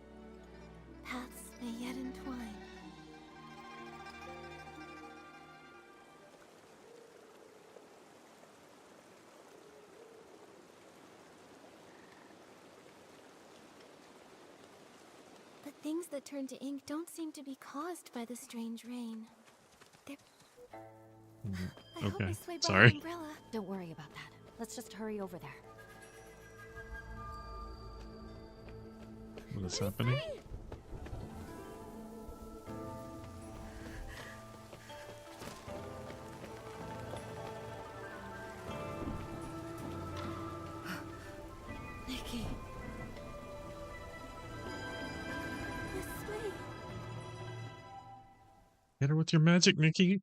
paths may yet entwine. But things that turn to ink don't seem to be caused by the strange rain. I hope I sway by sorry. an umbrella. Don't worry about that. Let's just hurry over there. What is happening? Nikki. This way. Hit her with your magic, Nikki.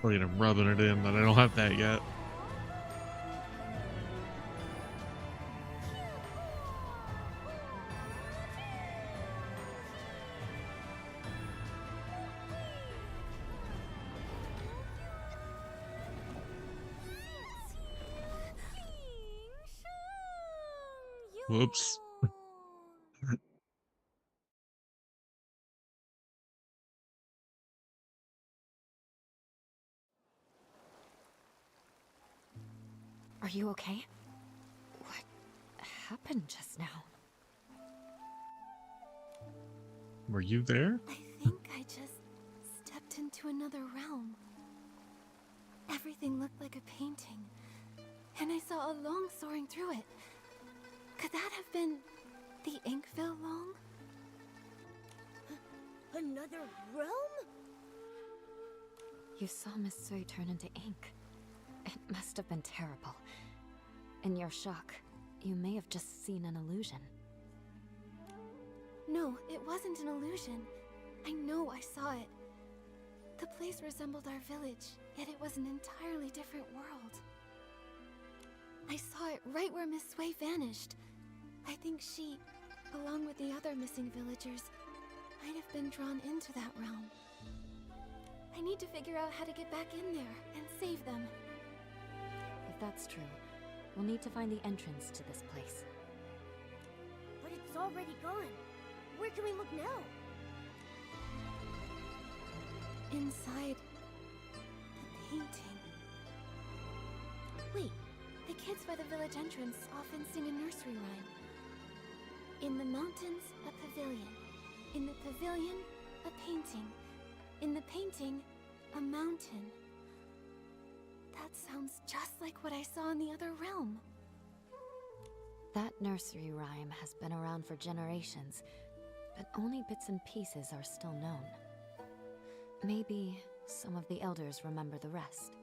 Probably I'm rubbing it in, but I don't have that yet. Whoops. Are you okay? What happened just now? Were you there? I think I just stepped into another realm. Everything looked like a painting, and I saw a long soaring through it. Could that have been the Inkville Long? Another realm? You saw Miss Sui turn into ink. It must have been terrible. In your shock, you may have just seen an illusion. No, it wasn't an illusion. I know I saw it. The place resembled our village, yet it was an entirely different world. I saw it right where Miss Sui vanished. I think she, along with the other missing villagers, might have been drawn into that realm. I need to figure out how to get back in there and save them. If that's true, we'll need to find the entrance to this place. But it's already gone. Where can we look now? Inside the painting. Wait, the kids by the village entrance often sing a nursery rhyme. In the mountains, a pavilion. In the pavilion, a painting. In the painting, a mountain. That sounds just like what I saw in the other realm. That nursery rhyme has been around for generations, but only bits and pieces are still known. Maybe some of the elders remember the rest.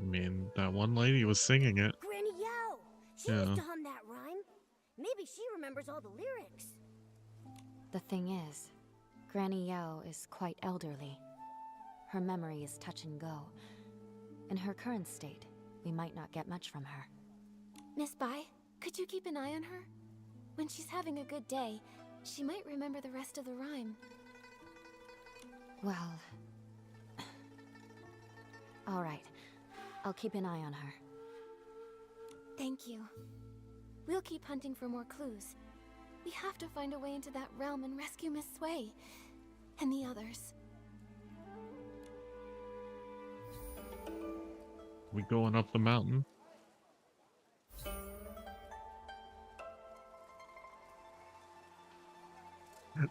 I mean, that one lady was singing it. Granny Yao! She used to hum that rhyme. Maybe she remembers all the lyrics. The thing is, Granny Yao is quite elderly. Her memory is touch and go. In her current state, we might not get much from her. Miss Bai, could you keep an eye on her? When she's having a good day, she might remember the rest of the rhyme. Well... all right. I'll keep an eye on her. Thank you. We'll keep hunting for more clues. We have to find a way into that realm and rescue Miss Sui and the others. We going up the mountain?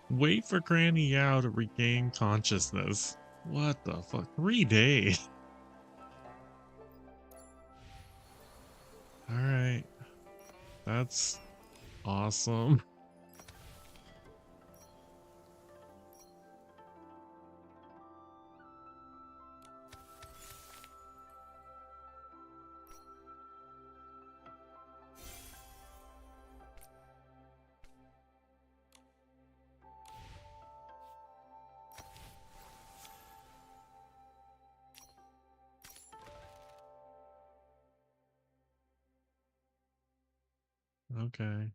Wait for Granny Yao to regain consciousness. What the fuck? 3 days. Alright. That's awesome. Okay.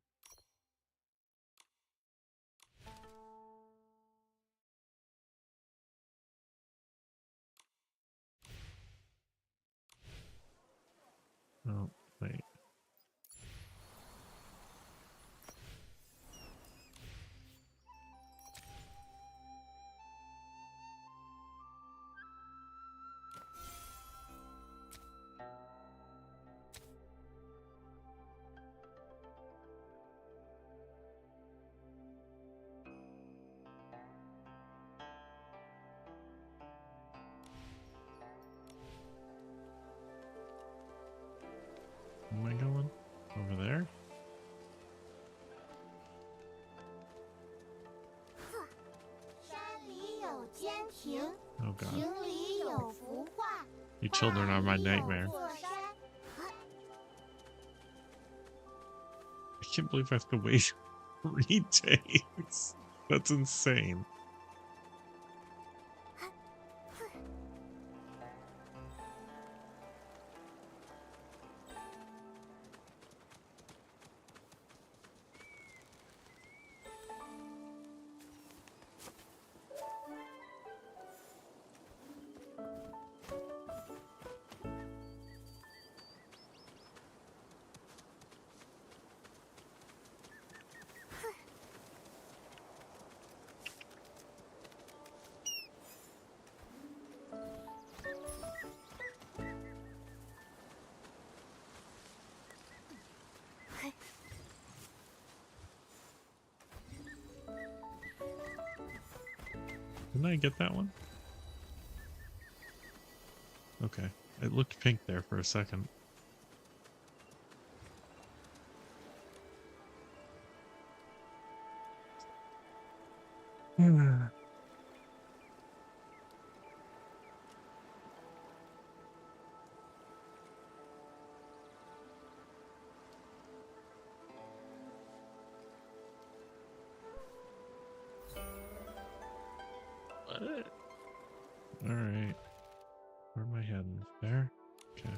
Oh, wait. Where am I going? Over there? Oh god. You children are my nightmare. I can't believe I have to wait 3 days. That's insane. Didn't I get that one? Okay. It looked pink there for a second. Alright. Where am I heading? There? Okay.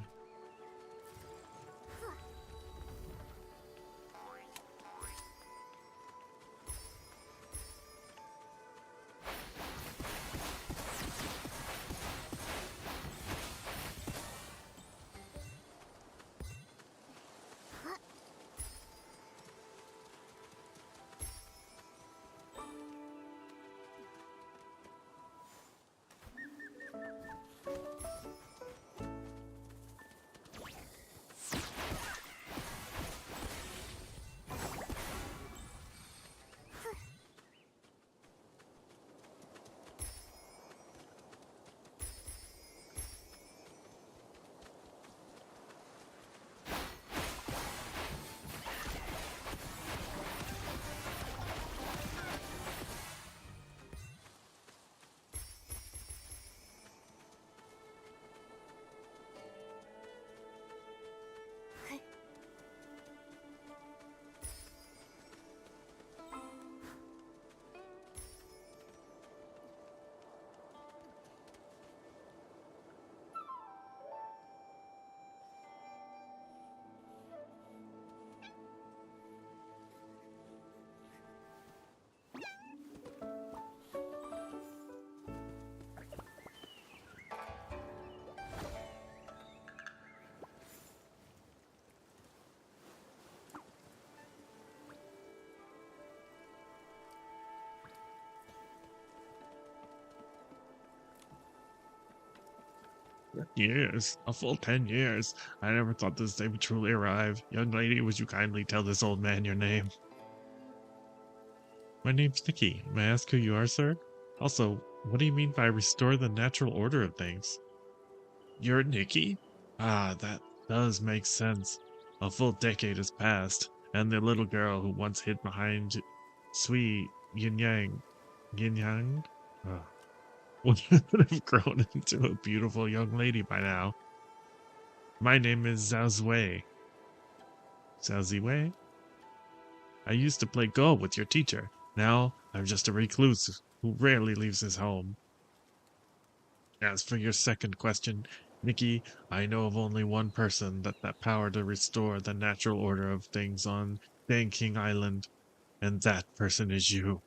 Years. A full 10 years. I never thought this day would truly arrive. Young lady, would you kindly tell this old man your name? My name's Nikki. May I ask who you are, sir? Also, what do you mean by restore the natural order of things? You're Nikki? Ah, that does make sense. A full decade has passed, and the little girl who once hid behind Sui Yin Yang, would have grown into a beautiful young lady by now. My name is Zhao Zui. Zhao Ziwei? I used to play Go with your teacher. Now I'm just a recluse who rarely leaves his home. As for your second question, Nikki, I know of only one person that power to restore the natural order of things on Danqing Island, and that person is you.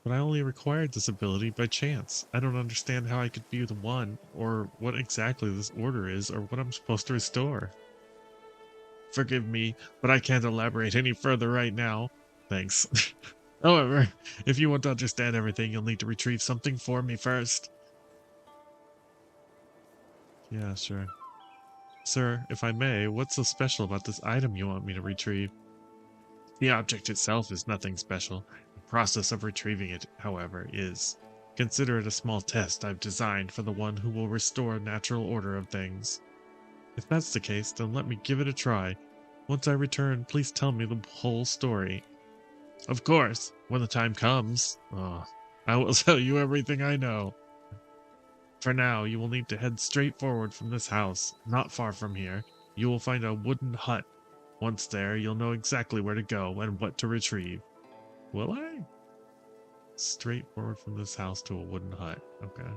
But I only acquired this ability by chance. I don't understand how I could be the one, or what exactly this order is, or what I'm supposed to restore. Forgive me, but I can't elaborate any further right now. Thanks. However, if you want to understand everything, you'll need to retrieve something for me first. Yeah, sure. Sir, if I may, what's so special about this item you want me to retrieve? The object itself is nothing special. The process of retrieving it, however, is. Consider it a small test I've designed for the one who will restore natural order of things. If that's the case, then let me give it a try. Once I return, please tell me the whole story. Of course, when the time comes, I will tell you everything I know. For now, you will need to head straight forward from this house. Not far from here, you will find a wooden hut. Once there, you'll know exactly where to go and what to retrieve. Will I? Straight forward from this house to a wooden hut. Okay.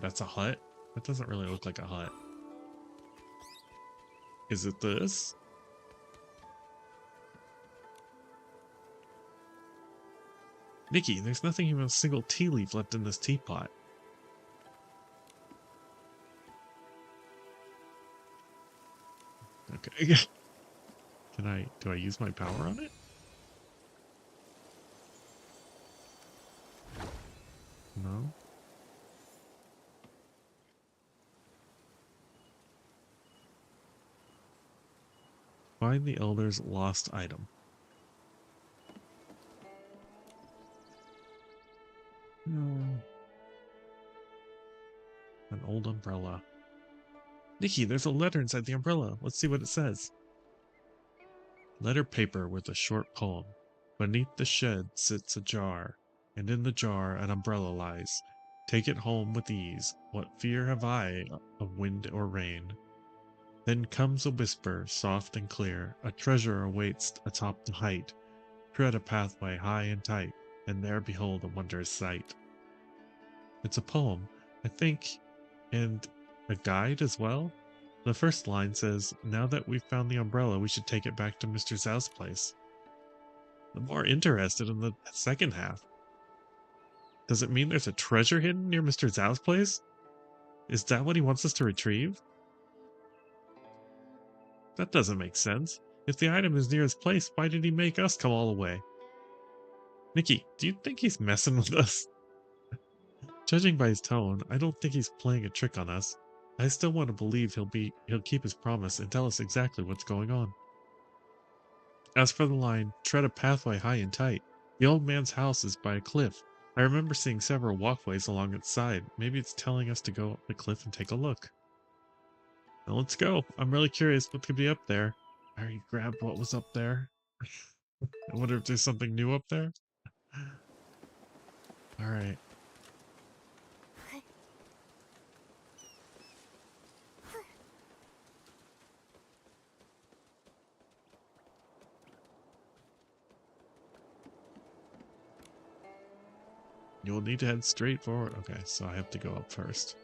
That's a hut? That doesn't really look like a hut. Is it this? Nikki, there's nothing even a single tea leaf left in this teapot. Okay. Do I use my power on it? No. Find the Elder's lost item. An old umbrella. Nikki, there's a letter inside the umbrella. Let's see what it says. Letter paper with a short poem. Beneath the shed sits a jar, and in the jar an umbrella lies. Take it home with ease. What fear have I of wind or rain? Then comes a whisper, soft and clear. A treasure awaits atop the height. Tread a pathway high and tight, and there behold a wondrous sight. It's a poem, I think, and a guide as well. The first line says, now that we've found the umbrella, we should take it back to Mr. Zhao's place. I'm more interested in the second half. Does it mean there's a treasure hidden near Mr. Zhao's place? Is that what he wants us to retrieve? That doesn't make sense. If the item is near his place, why did he make us come all the way? Nikki, do you think he's messing with us? Judging by his tone, I don't think he's playing a trick on us. I still want to believe he'll keep his promise and tell us exactly what's going on. As for the line, tread a pathway high and tight, the old man's house is by a cliff. I remember seeing several walkways along its side. Maybe it's telling us to go up the cliff and take a look. Now let's go. I'm really curious what could be up there. I already grabbed what was up there. I wonder if there's something new up there. Alright. You will need to head straight forward. Okay, so I have to go up first.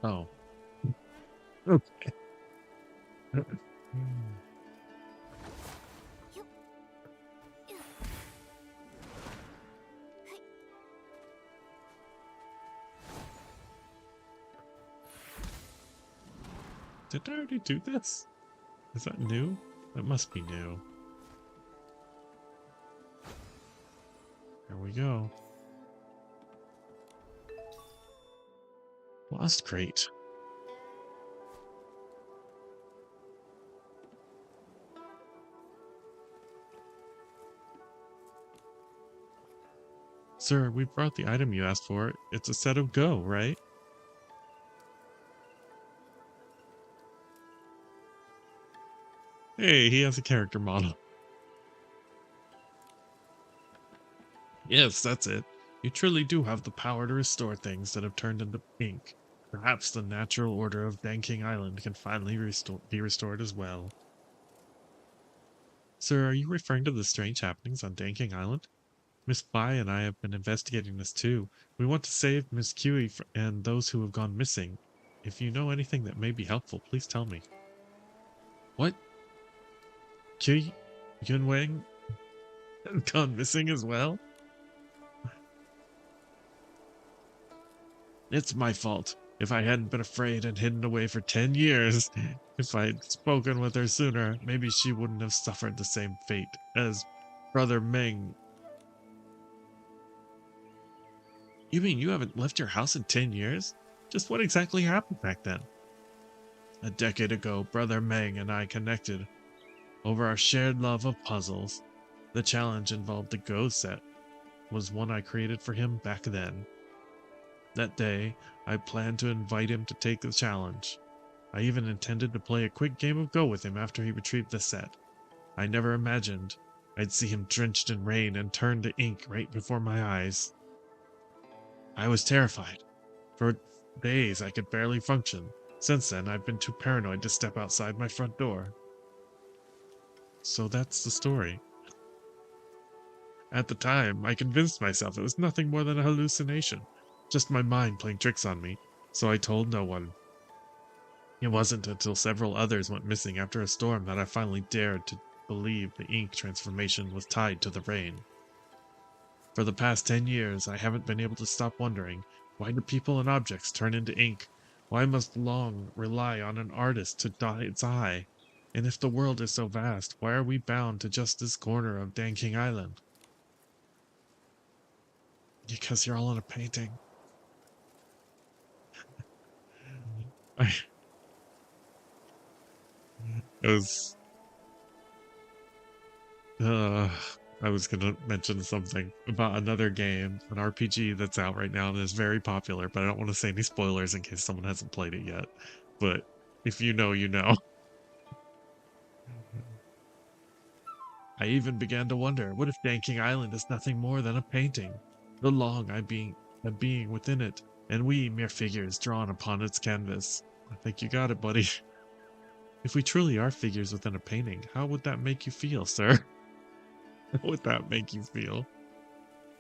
Oh. Okay. Did I already do this? Is that new? That must be new. There we go. Lost crate. Sir, we brought the item you asked for. It's a set of Go, right? Hey, he has a character model. Yes, that's it. You truly do have the power to restore things that have turned into ink. Perhaps the natural order of Danqing Island can finally be restored as well. Sir, are you referring to the strange happenings on Danqing Island? Miss Bai and I have been investigating this too. We want to save Miss Kiwi and those who have gone missing. If you know anything that may be helpful, please tell me. What? Kiwi Yunwang have gone missing as well? It's my fault. If I hadn't been afraid and hidden away for 10 years, if I'd spoken with her sooner, maybe she wouldn't have suffered the same fate as Brother Meng. You mean you haven't left your house in 10 years? Just what exactly happened back then? A decade ago, Brother Meng and I connected over our shared love of puzzles. The challenge involved the Go set, was one I created for him back then. That day, I planned to invite him to take the challenge. I even intended to play a quick game of Go with him after he retrieved the set. I never imagined I'd see him drenched in rain and turned to ink right before my eyes. I was terrified. For days, I could barely function. Since then, I've been too paranoid to step outside my front door. So that's the story. At the time, I convinced myself it was nothing more than a hallucination. Just my mind playing tricks on me, so I told no one. It wasn't until several others went missing after a storm that I finally dared to believe the ink transformation was tied to the rain. For the past 10 years, I haven't been able to stop wondering, why do people and objects turn into ink? Why must Long rely on an artist to dye its eye? And if the world is so vast, why are we bound to just this corner of Danqing Island? Because you're all in a painting. It was I was gonna mention something about another game, an RPG that's out right now and is very popular, but I don't want to say any spoilers in case someone hasn't played it yet. But if you know, you know. I even began to wonder, what if Danqing Island is nothing more than a painting? The Long a being within it, and we mere figures drawn upon its canvas. I think you got it, buddy. If we truly are figures within a painting, how would that make you feel, sir? How would that make you feel?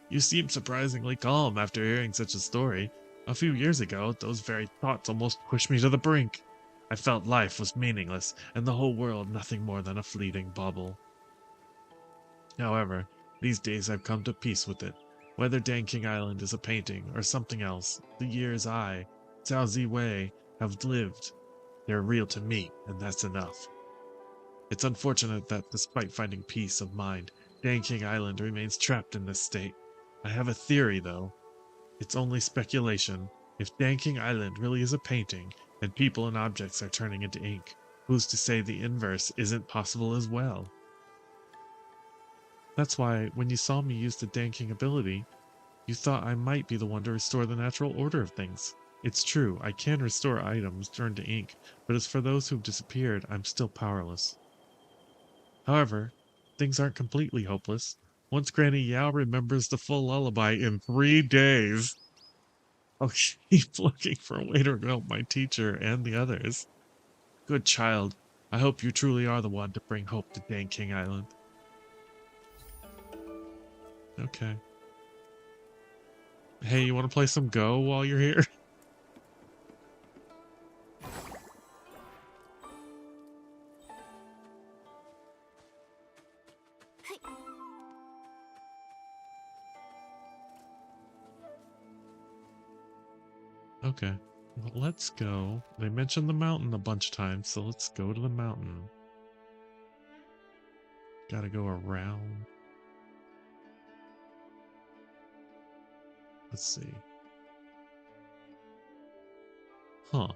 You seem surprisingly calm after hearing such a story. A few years ago, those very thoughts almost pushed me to the brink. I felt life was meaningless, and the whole world nothing more than a fleeting bauble. However, these days I've come to peace with it. Whether Danqing Island is a painting or something else, the years I, Cao Ziwei, have lived, they're real to me, and that's enough. It's unfortunate that despite finding peace of mind, Danqing Island remains trapped in this state. I have a theory, though. It's only speculation. If Danqing Island really is a painting, and people and objects are turning into ink, who's to say the inverse isn't possible as well? That's why, when you saw me use the Danqing ability, you thought I might be the one to restore the natural order of things. It's true, I can restore items turned to ink, but as for those who've disappeared, I'm still powerless. However, things aren't completely hopeless. Once Granny Yao remembers the full lullaby in 3 days, I'll keep looking for a way to help my teacher and the others. Good child, I hope you truly are the one to bring hope to Danqing Island. Okay. Hey, you want to play some Go while you're here? Okay. Well, let's go. They mentioned the mountain a bunch of times, so let's go to the mountain. Gotta go around. Let's see. Huh.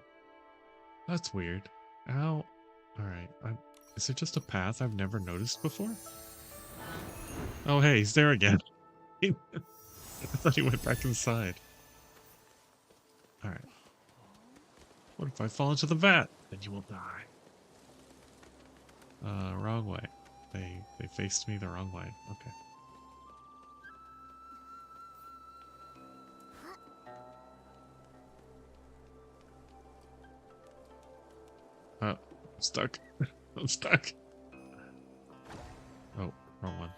That's weird. Ow. Alright. Is it just a path I've never noticed before? Oh, hey, he's there again. I thought he went back inside. Alright. What if I fall into the vat? Then you will die. Wrong way. They faced me the wrong way. Okay. I'm stuck. I'm stuck. Oh, wrong one.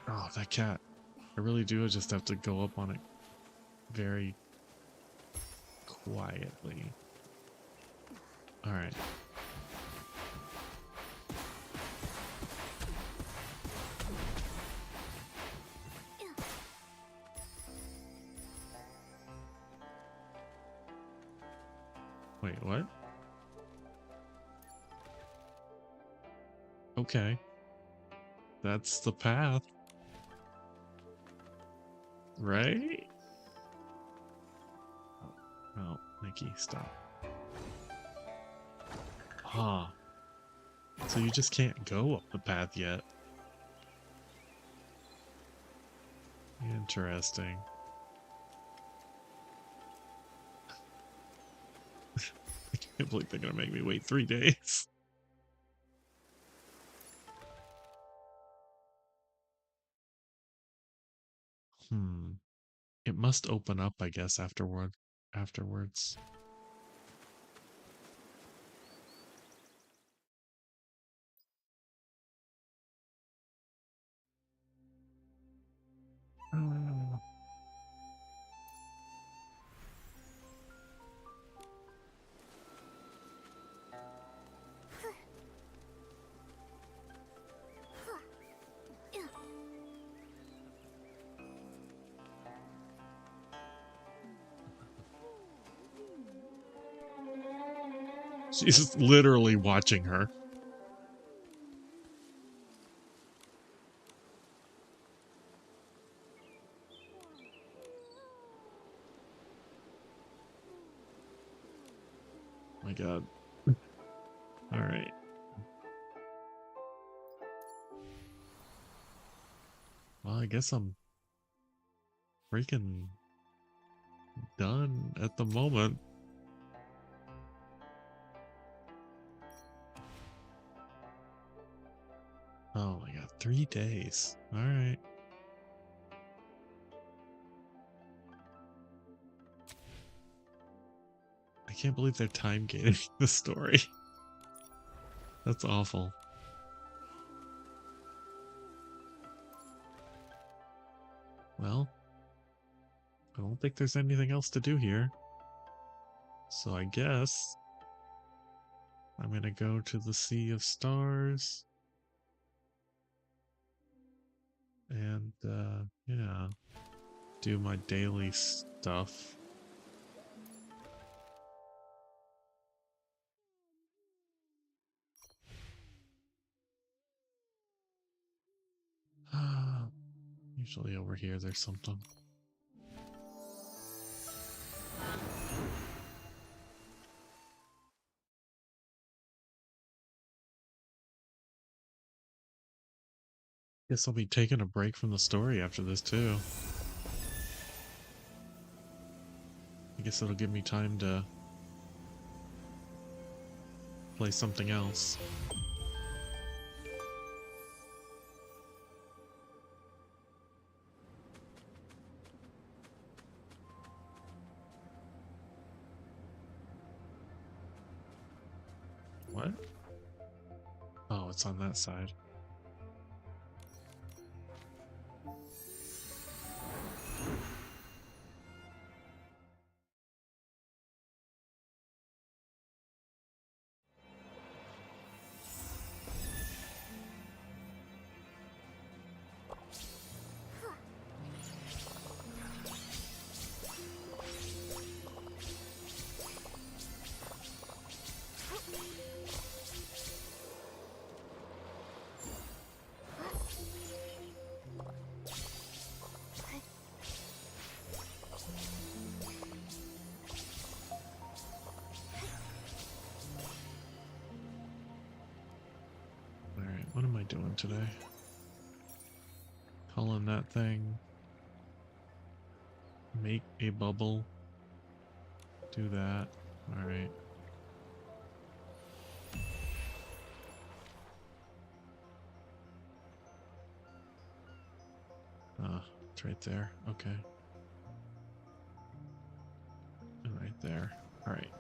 Oh, that cat. I really do just have to go up on it very quietly. Alright. Wait, what? Okay. That's the path. Right? Oh, no, Nikki, stop. Huh. So you just can't go up the path yet. Interesting. I can't believe they're gonna make me wait 3 days. It must open up, I guess, afterwards. Oh. She's literally watching her. My God. All right. Well, I guess I'm freaking done at the moment. Oh my God, 3 days. All right. I can't believe they're time gating the story. That's awful. Well, I don't think there's anything else to do here. So I guess I'm gonna go to the Sea of Stars. And, yeah, do my daily stuff. Usually over here there's something. Guess I'll be taking a break from the story after this too. I guess it'll give me time to play something else. What? Oh, it's on that side. doing today? Calling that thing. Make a bubble. Do that. Alright. It's right there. Okay. And right there. Alright.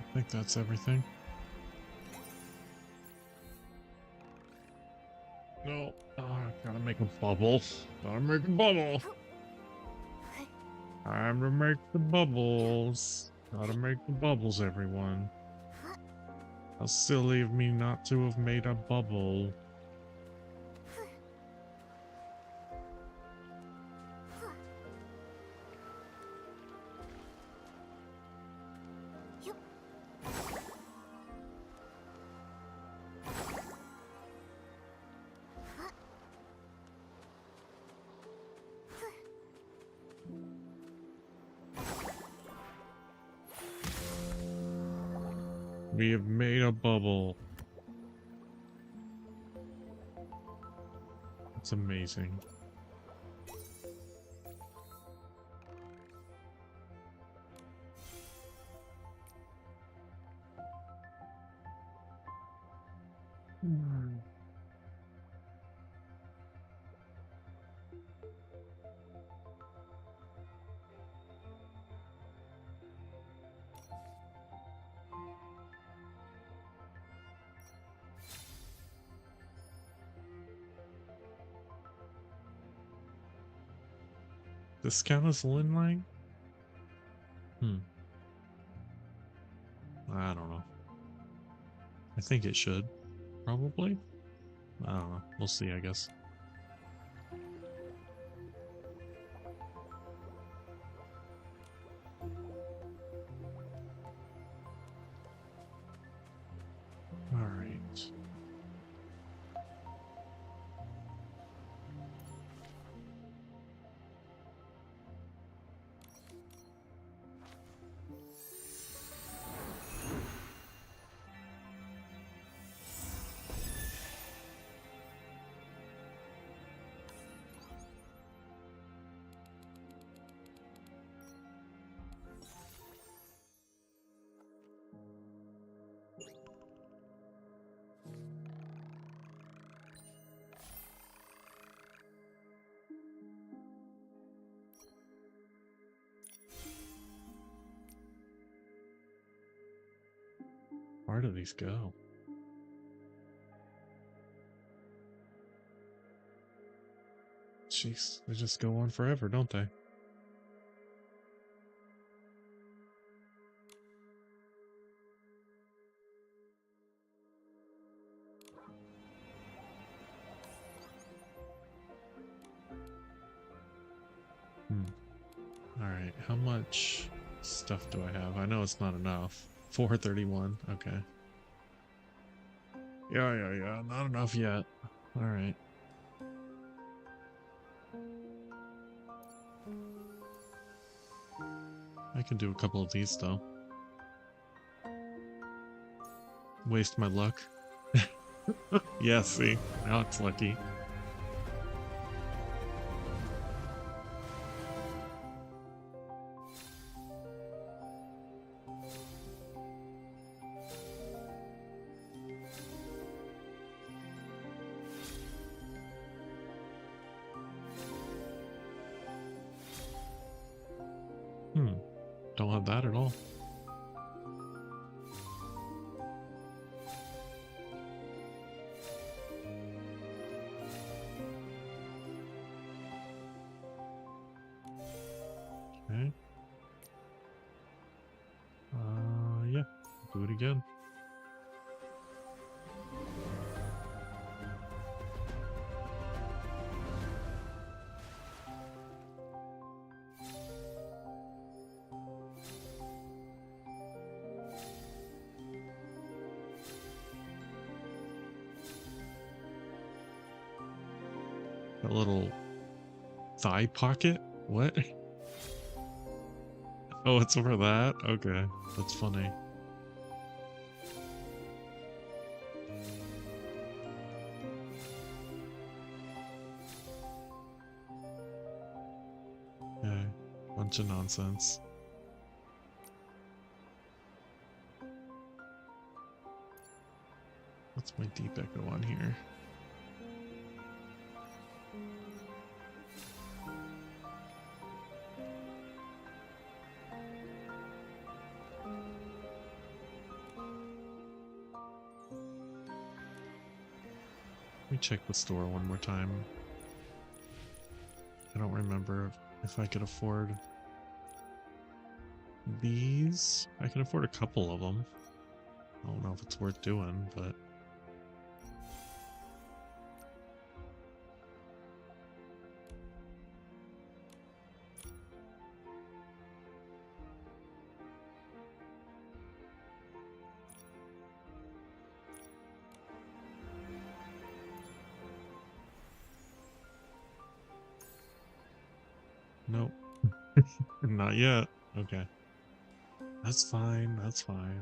I think that's everything. No, gotta make a bubble. Gotta make a bubble. Time to make the bubbles. Gotta make the bubbles, everyone. How silly of me not to have made a bubble. We have made a bubble. It's amazing. This count as Lin line? I don't know. I think it should. Probably? I don't know. We'll see, I guess. Alright. Where do these go? Jeez, they just go on forever, don't they? Alright, how much stuff do I have? I know it's not enough. 431, okay. Yeah, not enough yet. Alright. I can do a couple of these though. Waste my luck. Yeah, see, now it's lucky. Don't have that at all. Okay. Yeah, do it again. That little thigh pocket? What? Oh, it's over that? Okay, that's funny. Okay, bunch of nonsense. What's my deep echo on here? Let me check the store one more time. I don't remember if I could afford these. I can afford a couple of them. I don't know if it's worth doing, but... Nope. Not yet. Okay. That's fine, that's fine.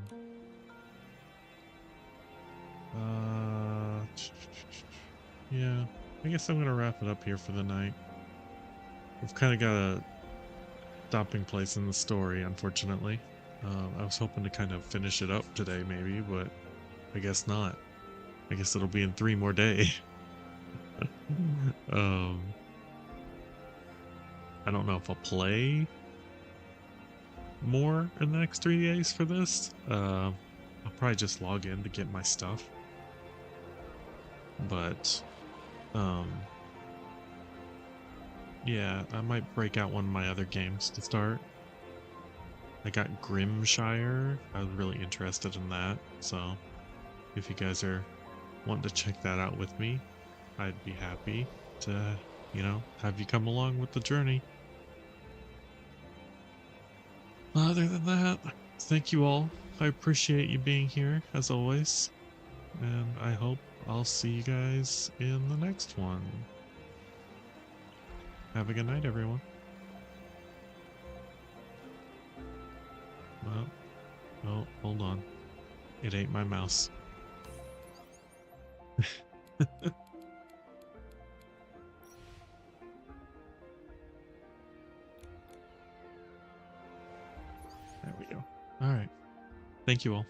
Yeah, I guess I'm gonna wrap it up here for the night. We've kind of got a stopping place in the story, unfortunately. I was hoping to kind of finish it up today, maybe, but I guess not. I guess it'll be in 3 more days. I don't know if I'll play more in the next 3 days for this. I'll probably just log in to get my stuff. But, yeah, I might break out one of my other games to start. I got Grimshire. I was really interested in that, so if you guys are wanting to check that out with me, I'd be happy to, you know, have you come along with the journey. Other than that, thank you all. I appreciate you being here, as always. And I hope I'll see you guys in the next one. Have a good night, everyone. Well, oh, hold on. It ate my mouse. There we go. All right. Thank you all.